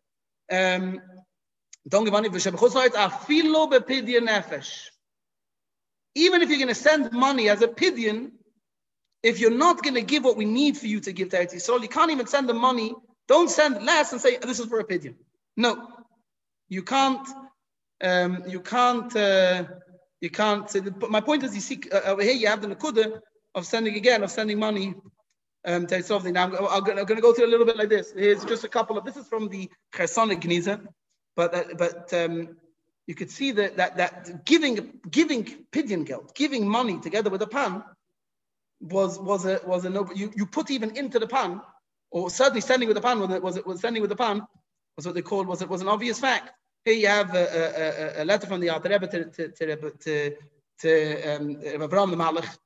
don't give money. Even if you're going to send money as a pidyon, if you're not going to give what we need for you to give to Eretz Yisrael, you can't even send the money. Don't send less and say this is for a pidyon. No, you can't. You can't. My point is, you see over here you have the nakuda of sending money to Yisrael. Now I'm going to go through a little bit like this. Here's just a couple of. This is from the Chersonic Gniza, but you could see that giving pidyon geld, giving money together with a pan was a no. You put even into the pan, or certainly sending with the pan was sending with the pan was what they called was an obvious fact. Here you have a letter from the Alter Rebbe to Avraham the Malach.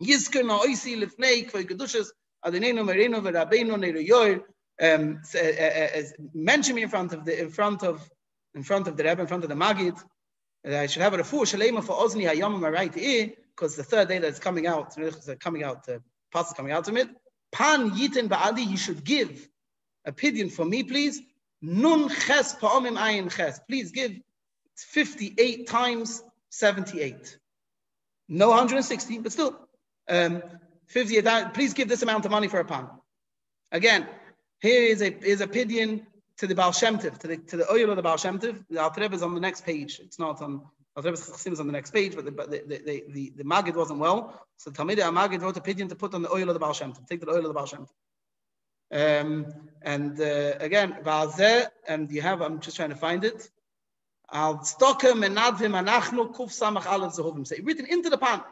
Yizker na oisi lifnei k'vay kedushas adinenu merenu v'rabbeinu neiroyor. Mention me in front of the Rebbe, in front of the Magid. I should have a refuah shalema for Ozni Hayom in my right ear, because the third day that's coming out, pasuk coming out from it. Pan yitin ba'adi, you should give a pidyon for me, please. Nun ches pa'omim ayin ches. Please give 58 times 78. No 160, but still 58. Please give this amount of money for a pan. Again, here is a pidyon to the Baal Shem Tov, to the oil of the Baal Shem Tov. The Alter Rebbe is on the next page. It's not on. Alter Rebbe's Chassim is on the next page, but the Magid wasn't well, so Talmidei Magid wrote a pidyon to put on the oil of the Baal Shem Tov. Take the oil of the Baal Shem Tov. Again, Va'azeh, and you have. I'm just trying to find it. Al Stoker Menadvim Anachnu Kuf Samach Aleph Zehovim. So written into the pan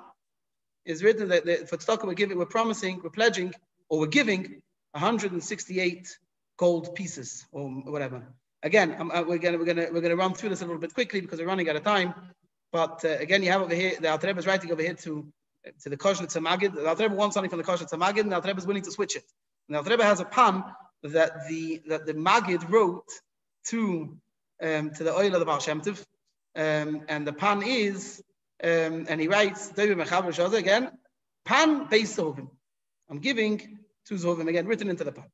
is written that for Stoker we're promising, we're pledging, or we're giving 168 gold pieces or whatever. Again, we're gonna run through this a little bit quickly because we're running out of time. But again, you have over here the Alter Rebbe is writing over here to the Kosher Magid. The Alter Rebbe wants something from the Kosher Magid, and the Alter Rebbe is willing to switch it. And the Alter Rebbe has a pan that the Magid wrote to the oil of the Baal Shem Tov, and the pan is and he writes again pan based Zohim. I'm giving to Zohim again, written into the pan.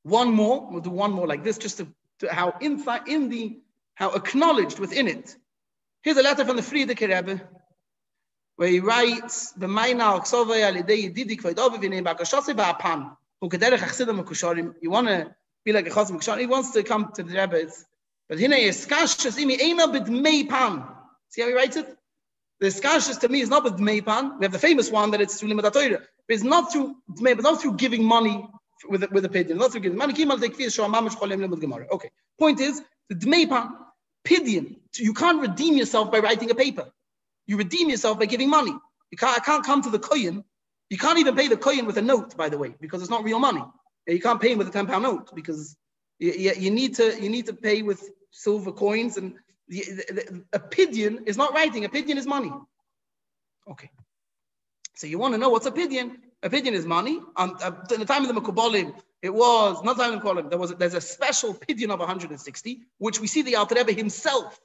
One more, we'll do one more like this, just to how inside how acknowledged within it. Here's a letter from the Frierdiker Rebbe, where he writes, you want to be like a Chasam Kusharim, he wants to come to the Rebbe, but see how he writes it? The skashas to me is not with Dmei Pan. We have the famous one that it's through Limud HaTorah, but it's not through Dmei, but not through giving money with a pidyon. Not through giving money. Okay. Point is, the Dmei Pan, pidyon, you can't redeem yourself by writing a paper. You redeem yourself by giving money. I can't come to the kohen. You can't even pay the kohen with a note, by the way, because it's not real money. You can't pay him with a £10 note because you need to pay with silver coins, and a pidyon is not writing. A pidyon is money. Okay. So you want to know what's a pidyon? A pidyon is money. In the time of the Mekubalim, it was not time of the Mekubalim. There's a special pidyon of 160, which we see the Alter Rebbe himself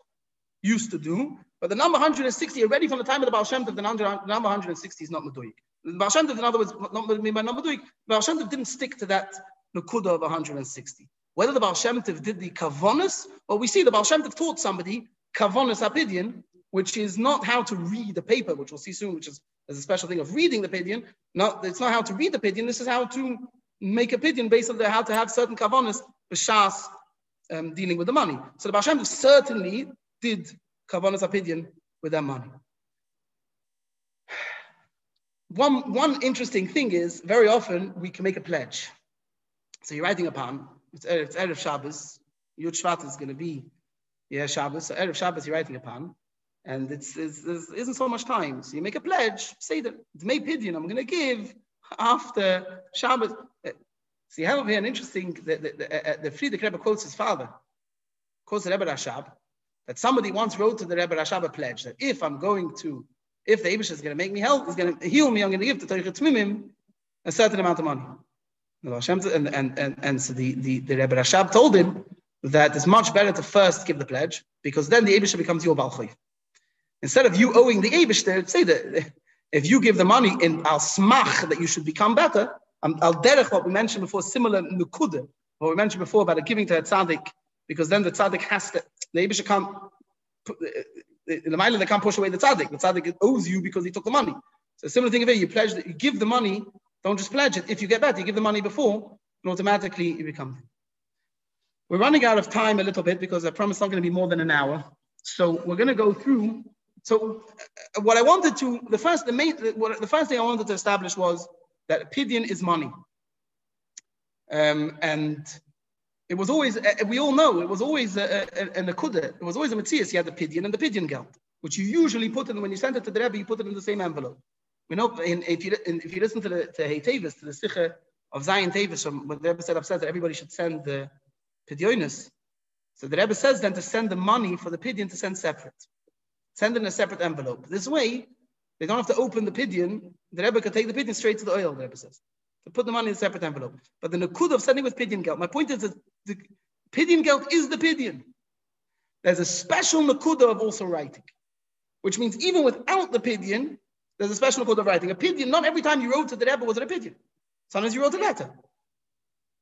used to do. But the number 160, already from the time of the Baal Shem Tov, the number 160 is not Meduik. The Baal Shem Tov, in other words, not mean by number Meduik. The Baal Shem Tov didn't stick to that Nakuda of 160. Whether the Baal Shem Tov did the Kavonis, or we see the Baal Shem Tov taught somebody Kavonis Apidyon, which is not how to read the paper, which we'll see soon, which is there's a special thing of reading the Pidyon. It's not how to read the Pidyon, this is how to make a Pidyon based on how to have certain Kavonis, B'shas, dealing with the money. So the Baal Shem Tov certainly did Kavonis Apidyon with that money. One interesting thing is, very often we can make a pledge. So you're writing a pan, it's Erev Shabbos, Yud Shvat is going to be Shabbos, so Erev Shabbos you're writing a pan, and there isn't so much time. So you make a pledge, say that Dmei Pidyon I'm going to give after Shabbos. So you have over here an interesting, the Friedrich Rebbe quotes his father, quotes the Rebbe Rashab, that somebody once wrote to the Rebbe Rashab a pledge that if the Eibush is going to make me help, he's going to heal me, I'm going to give to Torah Tzmimim a certain amount of money. And so the Rebbe Rashab told him that it's much better to first give the pledge, because then the Eibush becomes your Balchai. Instead of you owing the Eibush, say that if you give the money in al smach that you should become better, al derech, what we mentioned before, similar nukuda, what we mentioned before about giving to a tzaddik, because then the tzaddik has to, the Eibush can't, in the Mailah, they can't push away the tzaddik. The tzaddik owes you because he took the money. So similar thing of it, you pledge that you give the money, don't just pledge it. If you get better, you give the money before, and automatically you become. We're running out of time a little bit because I promise it's not going to be more than an hour. So we're going to go through. So what I wanted to, the first thing I wanted to establish was that pidyon is money. And it was always, we all know, it was always a nekuda. It was always a metzias. You had the pidyon and the pidyon geld, which you usually put in, when you send it to the Rebbe, you put it in the same envelope. We know, if you listen to Hey Tevis, to the Sicha of Zion Tevis, when the Rebbe said that everybody should send the pidyonis. So the Rebbe says then to send the money for the pidyon to send separate. Send it in a separate envelope. This way, they don't have to open the pidyon. The Rebbe can take the pidyon straight to the oil, the Rebbe says. To put the money in a separate envelope. But the nakud of sending with pidyon geld, my point is that the pidyon geld is the pidyon. There's a special nakuda of also writing, which means even without the pidyon, there's a special nakuda of writing. A pidyon, not every time you wrote to the Rebbe was it a pidyon. Sometimes you wrote a letter.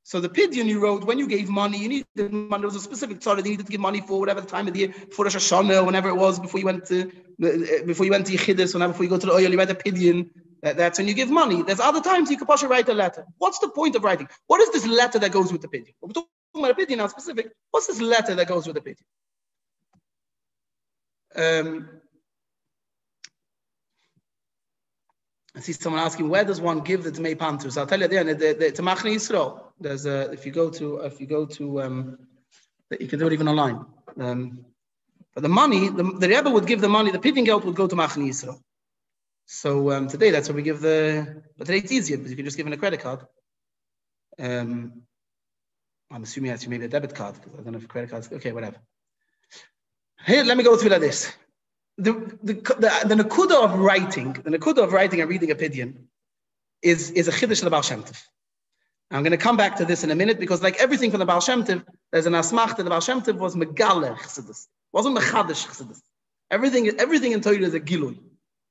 So the pidyon you wrote, when you gave money, you needed money. There was a specific tzara you needed to give money for, whatever the time of the year, for Rosh Hashanah, whenever it was, before you went to Yechidus, whenever before you go to the oil, you write a pidyon. That's when you give money. There's other times you could possibly write a letter. What's the point of writing? What is this letter that goes with the pidyon? We're talking about a pidyon now specific. What's this letter that goes with the pidyon? I see someone asking, where does one give the Tmei Pantus? I'll tell you there, the Machne Yisrael. There's if you go to, you can do it even online. But the money, the Rebbe would give the money, the pidyon geld would go to Machne Yisrael. So today, that's where we give but today it's easier because you can just give in a credit card. I'm assuming that's maybe a debit card, because I don't know if credit cards, okay, whatever. Here, let me go through like this. The nakuda of writing and reading a pidyon is a chiddush of the Baal Shem Tov. I'm going to come back to this in a minute, because like everything from the Baal Shem Tov, there's an asmach that the Baal Shem Tov was megaleh chassidus. Wasn't mechadish chassidus. Everything in Torah is a gilui.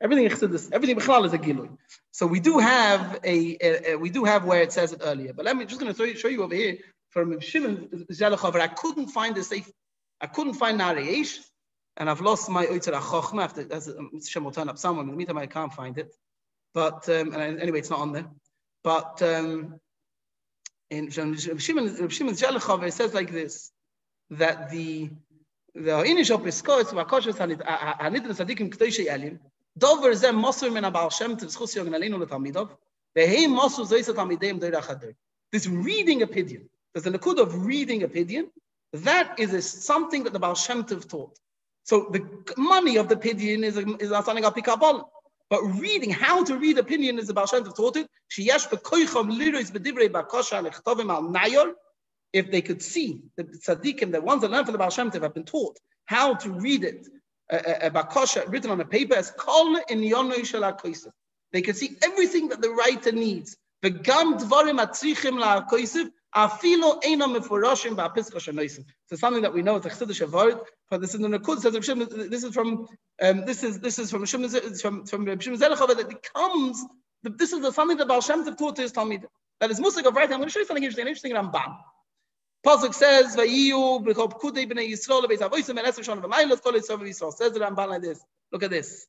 Everything in chassidus, everything bichlal is a gilui. So we do have where it says it earlier. But just going to show you over here from Shimon Zelachover. I couldn't find Nariyesh. And I've lost my Oitzer HaChochma. Shem will turn up somewhere. In the meantime, I can't find it. But anyway, it's not on there. But in Shimon Zelachover, it says like this, that the Inish of Piskos Vakoshes Hanidras Adikim K'toshei Elim Dover Zem Mosur Min HaBaal Shem Tov Zchus Yogan Aleinu LeTalmidov Ve'hei Mosur Zoysa Talmideim Doirach Hador. This reading a pidyon, there's a nakud of reading a pidyon. That is something that the Baal Shem Tov taught. So the money of the pidyon is something al pikabal. But reading, how to read a pidyon is the Baal Shem Tov taught it. Sheyesh bekoicham lirois b'divrei bakosha lechtovim al nayor. If they could see, the tzaddikim, the ones that learn from the Baal Shem Tov have been taught how to read it, a bakosha written on a paper, as kol in yonoi shel ha'koisef. They can see everything that the writer needs. V'gam dvarim atzrichim la'koisef. Afilo eina meforashim ba'piska shenoisim. So something that we know is a chiddush avoid, but this is in the Nakud says this is from Shimon Zelachover that becomes this is something that Baal Shem Tov taught to his Talmid. That is musik of writing. I'm going to show you something interesting. Ramban. Pasuk says Vayiyu b'chol pkudei b'nei Yisrael beis avosim and esrei shana v'maylos kol Yisrael v'Yisrael. Says the Ramban like this. Look at this.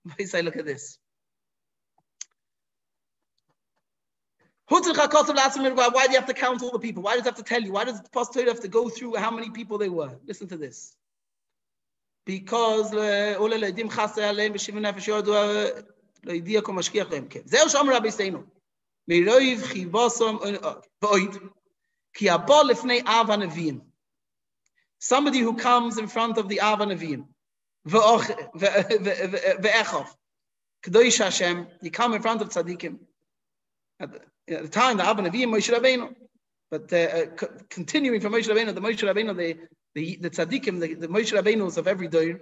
Look at this. Why do you have to count all the people? Why does it have to tell you? Why does the pastor have to go through how many people they were? Listen to this. Because somebody who comes in front of the Av Nevi'im, you come in front of tzaddikim. at the time, the Abba Nevi'im, Moshe Rabbeinu. But continuing from Moshe Rabbeinu, the Moshe Rabbeinu, the tzaddikim, the Moshe Rabbeinus of every day,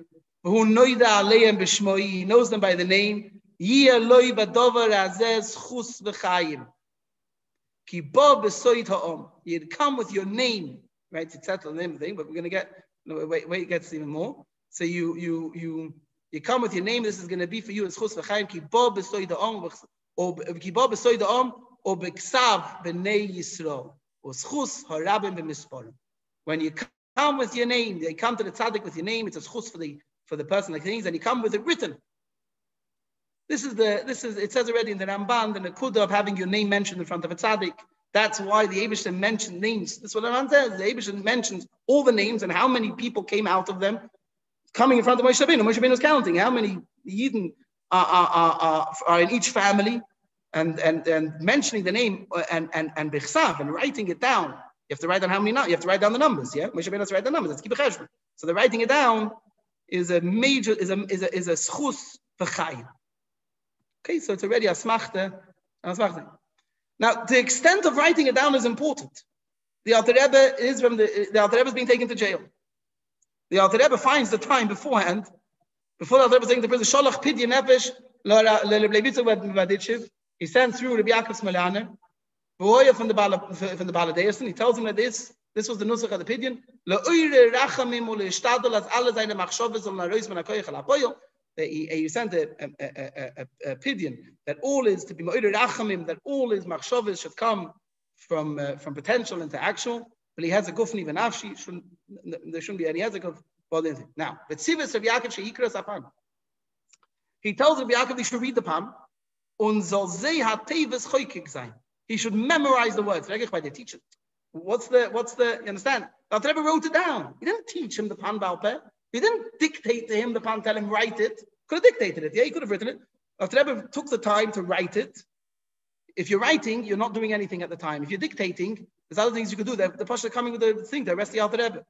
who he knows them by the name. You come with your name, right? It's that the name of the thing, but we're going to get. No, wait, it gets even more. So you come with your name. This is going to be for you as chus v'chaim. Ki bo b'soy da'om or ki bo b'soy da'om or b'ksav b'nei Yisrael or schus harabim b'misparim. When you come with your name, they come to the tzaddik with your name. It's a schus for the person like things, and you come with it written. This is it says already in the Ramban, the Nakuda of having your name mentioned in front of a tzaddik. That's why the Eibishter mentioned names. That's what the Ramban says. The Eibishter mentions all the names and how many people came out of them, coming in front of Moshe Rabbeinu. Moshe Rabbeinu is counting how many Yidden are in each family, and mentioning the name and bechsav and writing it down. You have to write down how many. You have to write down the numbers. Yeah, Moshe Rabbeinu has to write the numbers. That's keep a. So the writing it down is a major is a schus v'chayim. Okay, so it's already a smachta. Now, the extent of writing it down is important. The Alter Rebbe is the Alter Rebbe is being taken to jail. The Alter Rebbe finds the time beforehand, before the Alter Rebbe is taken to prison. Sholach pidyon nefesh le'leblevitza v'aditshiv. He sends through Rabbi Yaakov Smalana, from the Baladeus, and he tells him that this was the nusach of the pidyon. Le'oire rachamim u'le'ishtadol as alle seine machshavos ul narois min hakoyach al hapoyel. He sent a pidyon that all is to be ma'oder rachamim, that all his machshavos should come from potential into actual. But he has a gufni v'nafshi. There shouldn't be any hezek of anything. Now, the tzivus of Yaakov sheikras apam. He tells Rabbi Yaakov he should read the pam. Und soll sei hateves choykik sein. He should memorize the words. By the teacher. What's the? You understand? The Rebbe wrote it down. He didn't teach him the pan balpeh. He didn't dictate to him the pan. Tell him write it. Could have dictated it. Yeah, he could have written it. The Rebbe took the time to write it. If you're writing, you're not doing anything at the time. If you're dictating, there's other things you could do. The pasha coming with the thing. The rest of the Alter Rebbe.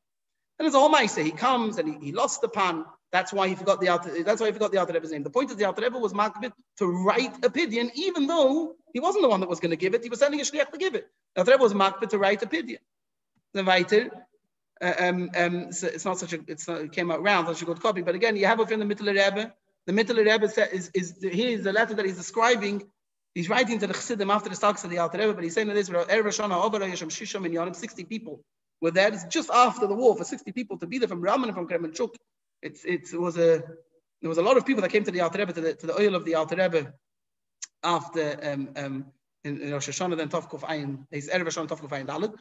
And there's a whole ma'aseh. He comes and he lost the pan. That's why he forgot the Alter. That's why he forgot the Alter Rebbe's name. The point is the Alter Rebbe was makbid to write a pidyon, even though he wasn't the one that was going to give it. He was sending a shliach to give it. The Alter Rebbe was makbid to write a pidyon. The writer. So it's not such a. It came out round. Such a good copy. But again, you have it from the Mittler Rebbe. The Mittler Rebbe here's the letter that he's describing. He's writing to the Chassidim after the talks of the Alter Rebbe, but he's saying that this 60 people were there. It's just after the war for 60 people to be there from Raman and from Kremenchuk. There was a lot of people that came to the Alter Rebbe, to the oil of the Alter Rebbe after in Rosh Hashanah, then Tov Kuf Ayin, his Erev Hashanah Tov Kuf Ayin Daled.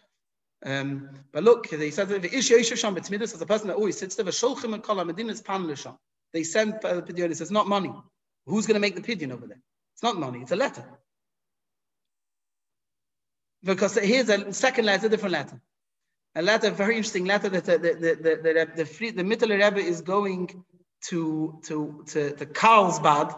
But look, they said that the Ish Yeshasham B'tzmidus is the person that always sits there. V'sholchim and Kol HaMedina's Pan L'sham. They send pidyon. It says not money. Who's going to make the pidyon over there? It's not money. It's a letter. Because here's a second letter, a different letter. A letter, very interesting letter that the Mittler Rebbe is going to Carlsbad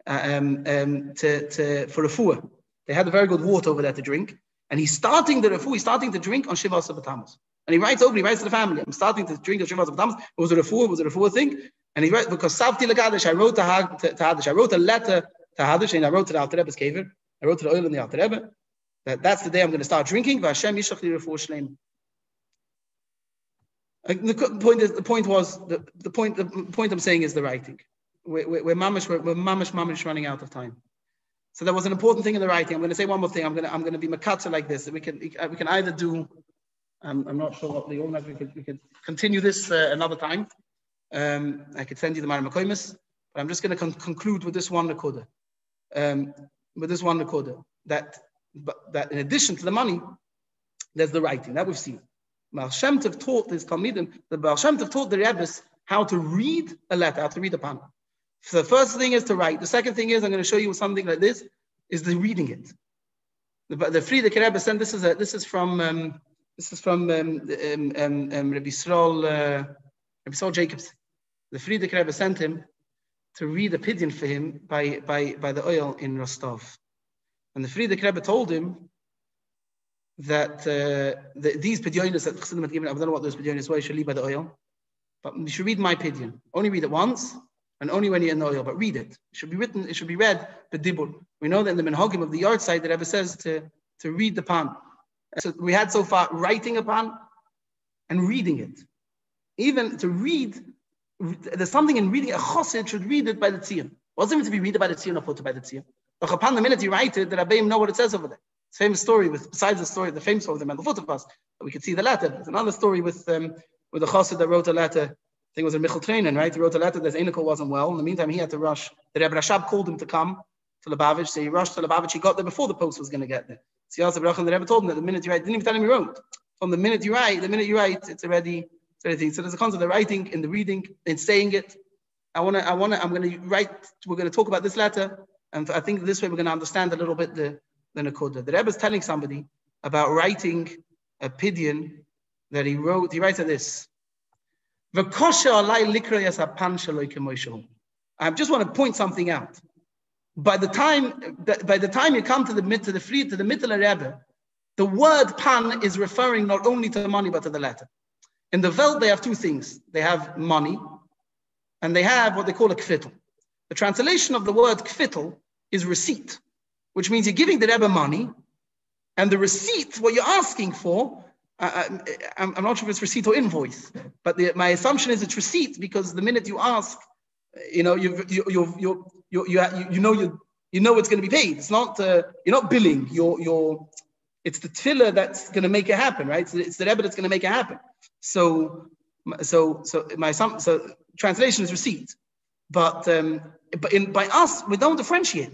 for refuah. They had a very good water over there to drink, and he's starting the refuah. He's starting to drink on Shivas B'Tammuz, and he writes to the family, "I'm starting to drink on Shivas B'Tammuz." It was a refuah thing, and he writes because Savti Lagadesh. I wrote to Hadash. I wrote a letter to Hadash, and I wrote to the Alter Rebbe's kever. I wrote to the oil in the Alter Rebbe. That's the day I'm going to start drinking. V'Hashem yishach li refuah shleim. The point I'm saying is the writing. We're mamish running out of time. So that was an important thing in the writing. I'm going to say one more thing. I'm going to be makatsa like this. We can either do. I'm not sure what the organizer. We could continue this another time. I could send you the Mara Makoimis, but I'm just going to conclude with this one nakoda. That in addition to the money, there's the writing that we've seen. Baal Shem Tov taught his Talmidim, the Baal Shem Tov taught the Rebbes how to read a letter, how to read a pan. So the first thing is to write. The second thing is, I'm going to show you something like this, is the reading it. The Frierdiker Rebbe sent, this is from Rabbi Yisrael Jacobs. The Frierdiker Rebbe sent him to read a pidyon for him by the oil in Rostov. And the Frierdiker Rebbe told him that these pidyonis that Chassidim had given, I don't know what those pidyonis were, you should leave by the oil, but you should read my pidyon. Only read it once, and only when you're in the oil, but read it. It should be written, it should be read, b'dibur. We know that in the Minhogim of the yard side, the Rebbe says to to read the pan. So we had so far writing a pan and reading it. Even to read, there's something in reading. A chassid should read it by the tzir. It wasn't even to be read by the tzir, not put by the tzir. But upon the minute you write it, the Rabbi know what it says over there. It's a famous story besides the story, the famous story of the Mendel foot of us. We could see the letter. There's another story with the chassid that wrote a letter. I think it was in Michal Trainen, right? He wrote a letter that his Einikol wasn't well. In the meantime, he had to rush. The Rebbe Rashab called him to come to Lubavitch. So he rushed to Lubavitch. He got there before the post was going to get there. So he asked the Bracha, and the Rebbe told him that the minute you write, didn't even tell him he wrote. From the minute you write, it's already thing. So there's a concept of writing, in the reading, in saying it. I'm going to write, we're going to talk about this letter, and I think this way we're going to understand a little bit the Nakoda. The Rebbe is telling somebody about writing a pidyon that he wrote. He writes like this. I just want to point something out. By the time you come to the Mittel Rebbe, the word pan is referring not only to the money but to the letter. In the Welt, they have two things. They have money, and they have what they call a kvittel. The translation of the word kvittel is receipt, which means you're giving the Rebbe money, and the receipt, what you're asking for, I'm not sure if it's receipt or invoice, but my assumption is it's receipt, because the minute you ask, you know it's going to be paid. It's not you're not billing. It's the tefillah that's going to make it happen, right? So it's the Rebbe that's going to make it happen. So translation is receipt, but by us we don't differentiate.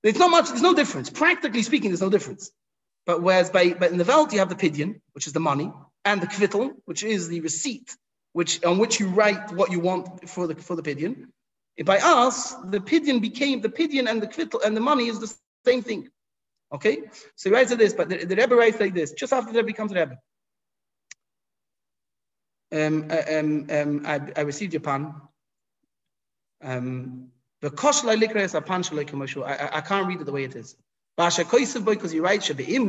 It's not much. There's no difference. Practically speaking, there's no difference. But whereas but in the Welt you have the pidyon, which is the money, and the kvittel, which is the receipt, on which you write what you want for the pidyon. By us, the pidyon became the pidyon, and the kvittel and the money is the same thing. Okay, so he writes like this, but the Rebbe writes like this, just after the Rebbe becomes Rebbe. I received your pan. The koshlai likra is a pan shalai commercial. I can't read it the way it is. Because he writes, he writes, he's asking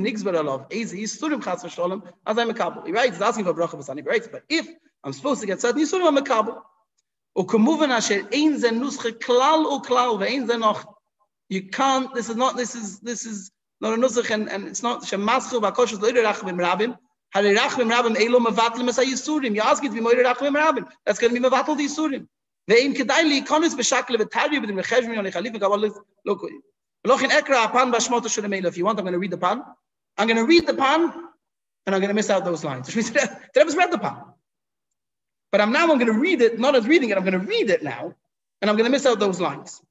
for bracha b'sani. He writes, but if I'm supposed to get certain yisurim, I'm a kabel. You can't. This is not a nusach, and it's not shemaschu b'koshes loyder rachmim rabim. You're asking to be moeder rachmim rabim. That's going to be mevatel the yisurim. Ve'im kedai konis b'shakle v'tari b'dim recheshmin on echalif v'gaval look. If you want, I'm going to read the pan. I'm going to read the pan, and I'm going to miss out those lines. Which means the Rebbe's read the pan. But I'm going to read it, not as reading it, I'm going to read it now, and I'm going to miss out those lines.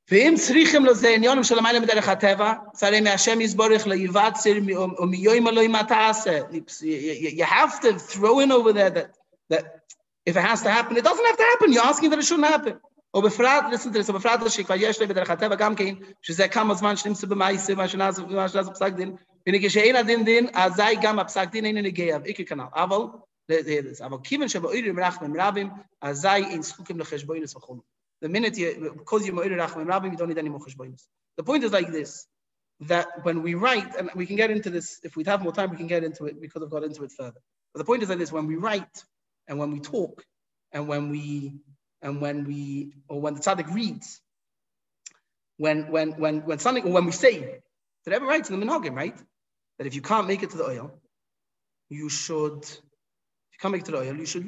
You have to throw in over there that if it has to happen, it doesn't have to happen. You're asking that it shouldn't happen. Listen to this. The minute because you're moeder rachmim rabim, you don't need any more cheshbonos. The point is like this, that when we write, and we can get into this, if we have more time, we can get into it, we could have got into it further. But the point is like this, when we write, and when we talk, and when the tzaddik reads, when something, or when we say, the Rebbe writes in the Minhogim, right? That if you can't make it to the oil, you should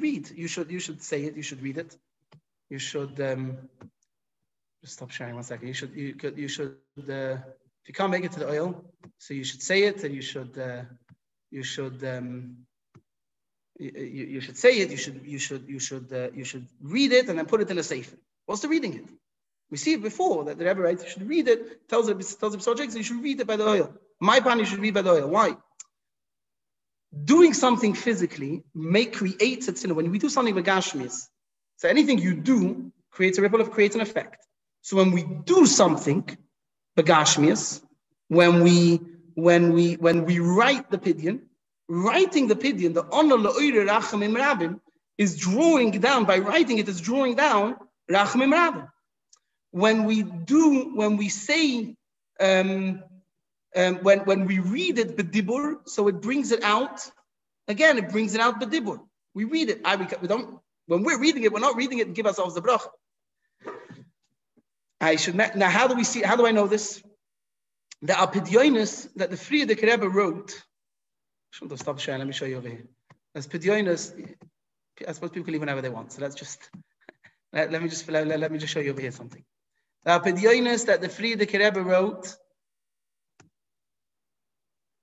read. You should say it, you should read it. You should just stop sharing 1 second. You should if you can't make it to the oil, so you should say it, and you should say it. You should read it and then put it in a sefer. What's the reading it? We see it before that the Rebbe writes you should read it. Tells the subjects you should read it by the oil. My pan you should read by the oil. Why? Doing something physically creates a sin. When we do something with gashmis. So anything you do creates a ripple, creates an effect. So when we do something, begashmias, when we write the pidyon, writing the pidyon, the honor le'oire rachamim rabim is drawing down. By writing it, is drawing down rachamim rabim. When we say, when we read it bedibur, so it brings it out. Again, it brings it out bedibur. We read it. We don't. When we're reading it, we're not reading it and give ourselves the bracha. Now, how do we see? How do I know this? There are Pidyonis that the Friedrich Rebbe wrote. Stop sharing. Let me show you over here. There's Pidyonis. I suppose people can leave whenever they want. So let's just let me just show you over here something. There are Pidyonis that the Friedrich Rebbe wrote.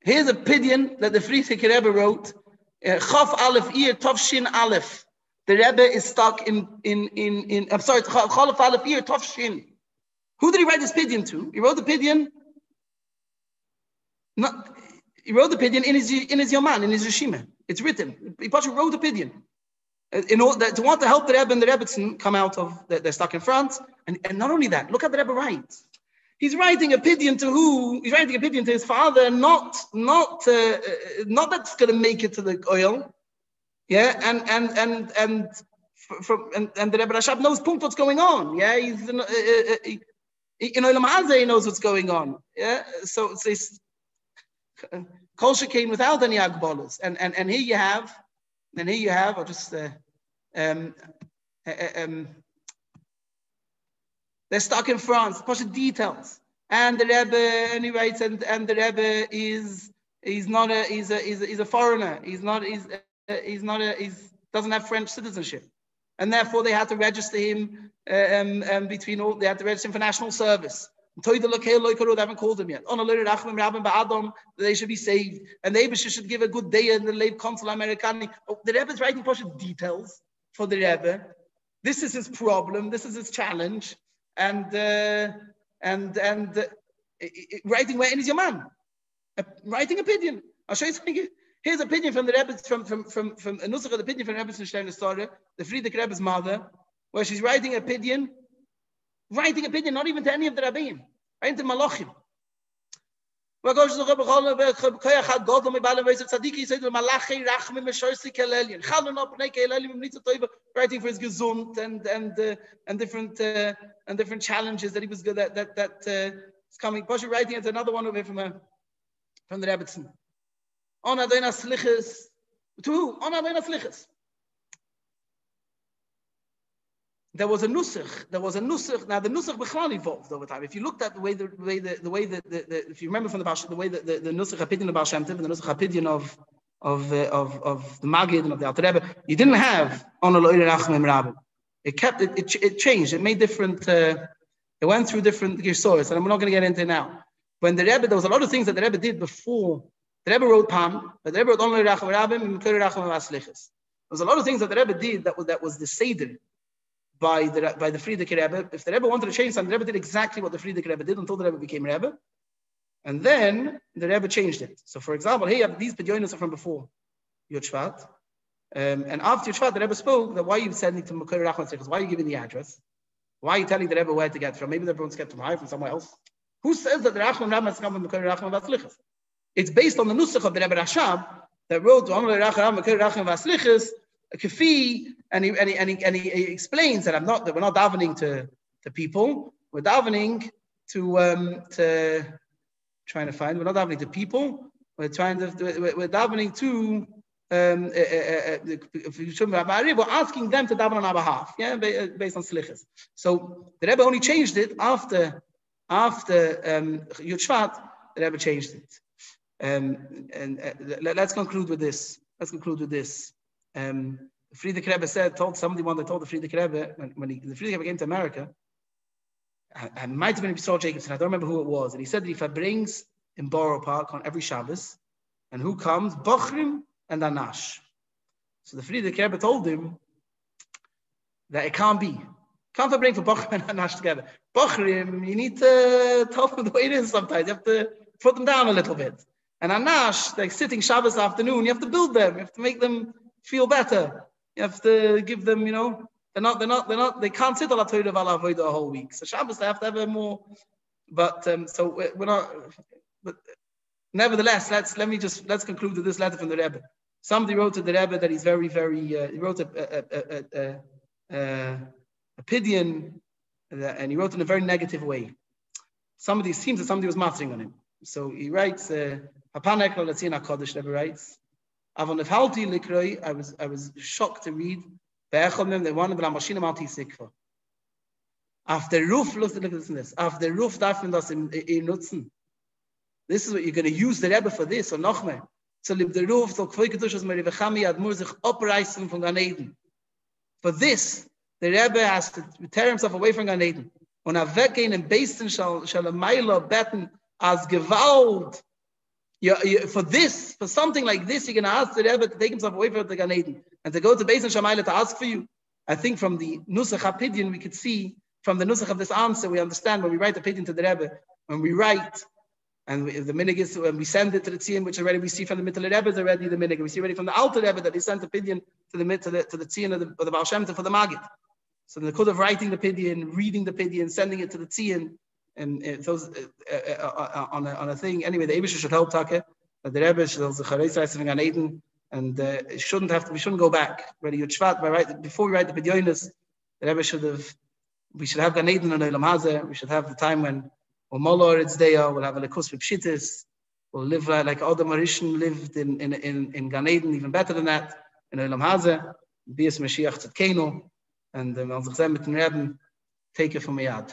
Here's a Pidyon that the Friedrich Rebbe wrote. Chaf Aleph Ir Tov Shin Aleph. The Rebbe is stuck in I'm sorry, Chalaf Aleph Ir Tov Shin. Who did he write this Pidyon to? He wrote the Pidyon. He wrote the Pidyon in his Yoman, in his Rishima. It's written. He wrote the Pidyon in order to want to help the Rebbe and the Rebbetzin come out of they're stuck in France. And not only that, look how the Rebbe writes. He's writing a Pidyon to who? He's writing a Pidyon to his father, not that's going to make it to the oil. Yeah, and the Rebbe Rashab knows what's going on. Yeah, he's in Olam Hazeh, he knows what's going on. Yeah, so it's Kol Shekain without any agbolas, and here you have, I'll just they're stuck in France. Bunch of details, and the Rebbe, and he writes, and the Rebbe he's a foreigner. He doesn't have French citizenship, and therefore they had to register him they had to register him for national service. They haven't called him yet. They should be saved, and the Rebbe should give a good day in the Leib Consul Americani. The Rebbe is writing bunch of details for the Rebbe. This is his problem. This is his challenge, and writing where in his Yaman, writing a Pidyon. I'll show you something. Here's a Pidyon from the Rebbe, from a nusach of the Pidyon from the Rebbe's Story, the Friedrich Rebbe's mother, where she's writing a Pidyon, not even to any of the Rabbeim, writing to Malachim. Writing for his gesund and different challenges that he was good that is coming. Pasha writing it's another one over here from the Rebbetzin. On Adonai Slichas. To who? On Adonai Slichas. There was a nusach. Now the nusach bechlal evolved over time. If you looked at the way if you remember from the Baal, the way the nusach hapidyon of Baal Shem Tov and the nusach hapidyon of the Magid and of the Alter Rebbe, you didn't have on a lo'ir rachmim rabim. It changed. It made different. It went through different gersores, and we're not going to get into it now. When the Rebbe, there was a lot of things that the Rebbe did before. The Rebbe wrote Pam, but the Rebbe wrote on lo'ir rachmim rabim and lo'ir rachmim vaslichas. There was a lot of things that the Rebbe did that was the seder. By the Friedrich Rebbe. If the Rebbe wanted to change something, the Rebbe did exactly what the Friedrich Rebbe did until the Rebbe became Rebbe. And then the Rebbe changed it. So for example, here these Pidyonis are from before Yud Shvat. And after Yud Shvat, the Rebbe spoke that why are you sending to Makar Rachman Tzrichas? Why are you giving the address? Why are you telling the Rebbe where to get from? Maybe the Rebbe wants to get from high from somewhere else. Who says that the Rachman Rachman has come from Makar Rachman Vaslichas? It's based on the Nusach of the Rebbe Rashab that wrote to Makar Rachman Vaslichas, a kafi, and he explains that we're not davening to people. We're davening we're not davening to people. We're davening to we're asking them to daven on our behalf. Yeah, based on slichas. So the Rebbe only changed it after Yud Shvat. The Rebbe changed it. Let's conclude with this. Friedrich Rebbe told the Friedrich Rebbe when the Friedrich Rebbe came to America. I might have been Saul Jacobson. I don't remember who it was. And he said that if he brings in Borough Park on every Shabbos, and who comes? Bochrim and Anash. So the Friedrich Rebbe told him that it can't be. Can't bring for Bochrim and Anash together. Bochrim, you need to tell them the way it is sometimes. You have to put them down a little bit. And Anash, like sitting Shabbos afternoon, you have to build them. You have to make them feel better. You have to give them, they can't sit on a Torah Avodah a whole week. So Shabbos, they have to have more. But so we're not. But nevertheless, let's conclude with this letter from the Rebbe. Somebody wrote to the Rebbe that he's very, very. He wrote a Pidyon, and he wrote in a very negative way. It seems that somebody was mastering on him. So he writes, Hapanek lo Latzina Kodesh, Rebbe writes, Avon if halti likroi, I was shocked to read, Be'echomim, they wanted to machine malti sikva. After roof, look at this. After roof darf man das in nutzen. This is what you're going to use the Rebbe for this, or noch mehr. So live the roof, so kvoy kedushas merivachami admur sich opreißen von Gan Eden. For this, the Rebbe has to tear himself away from Gan Eden. Und weggehen im Beisten shall a Meiler beten as Gewalt. For this, for something like this, you're going to ask the Rebbe to take himself away from the Gan Eden and to go to Beis Shamayla to ask for you. I think from the Nusach HaPidyon, we could see from the Nusach of this answer, we understand when we write the Pidyon to the Rebbe, when we write, and the Minhog is when we send it to the Tzion, which already we see from the Mittel Rebbe is already the Minhog. We see already from the Alter Rebbe that he sent the Pidyon to the Tzion of the Baal Shem Tov for the Maggid. So the code of writing the Pidyon, reading the Pidyon, sending it to the Tzion, and those on a thing. Anyway, the Eibusher should help Taka. The Rebbe should also chareis Gan Eden, and it shouldn't have to. We shouldn't go back. Ready Yud before we write the Pidyonis, the Rebbe we should have Gan Eden and Olam Hazeh. We should have the time when Molor it's there. We'll have a lekos v'pshitis. We'll live like all the Mauritian lived in Gan Eden, even better than that in Olam Hazeh. Bias Mashiach Tzedkenu, and man sich mit den Rebbe take it from Yad.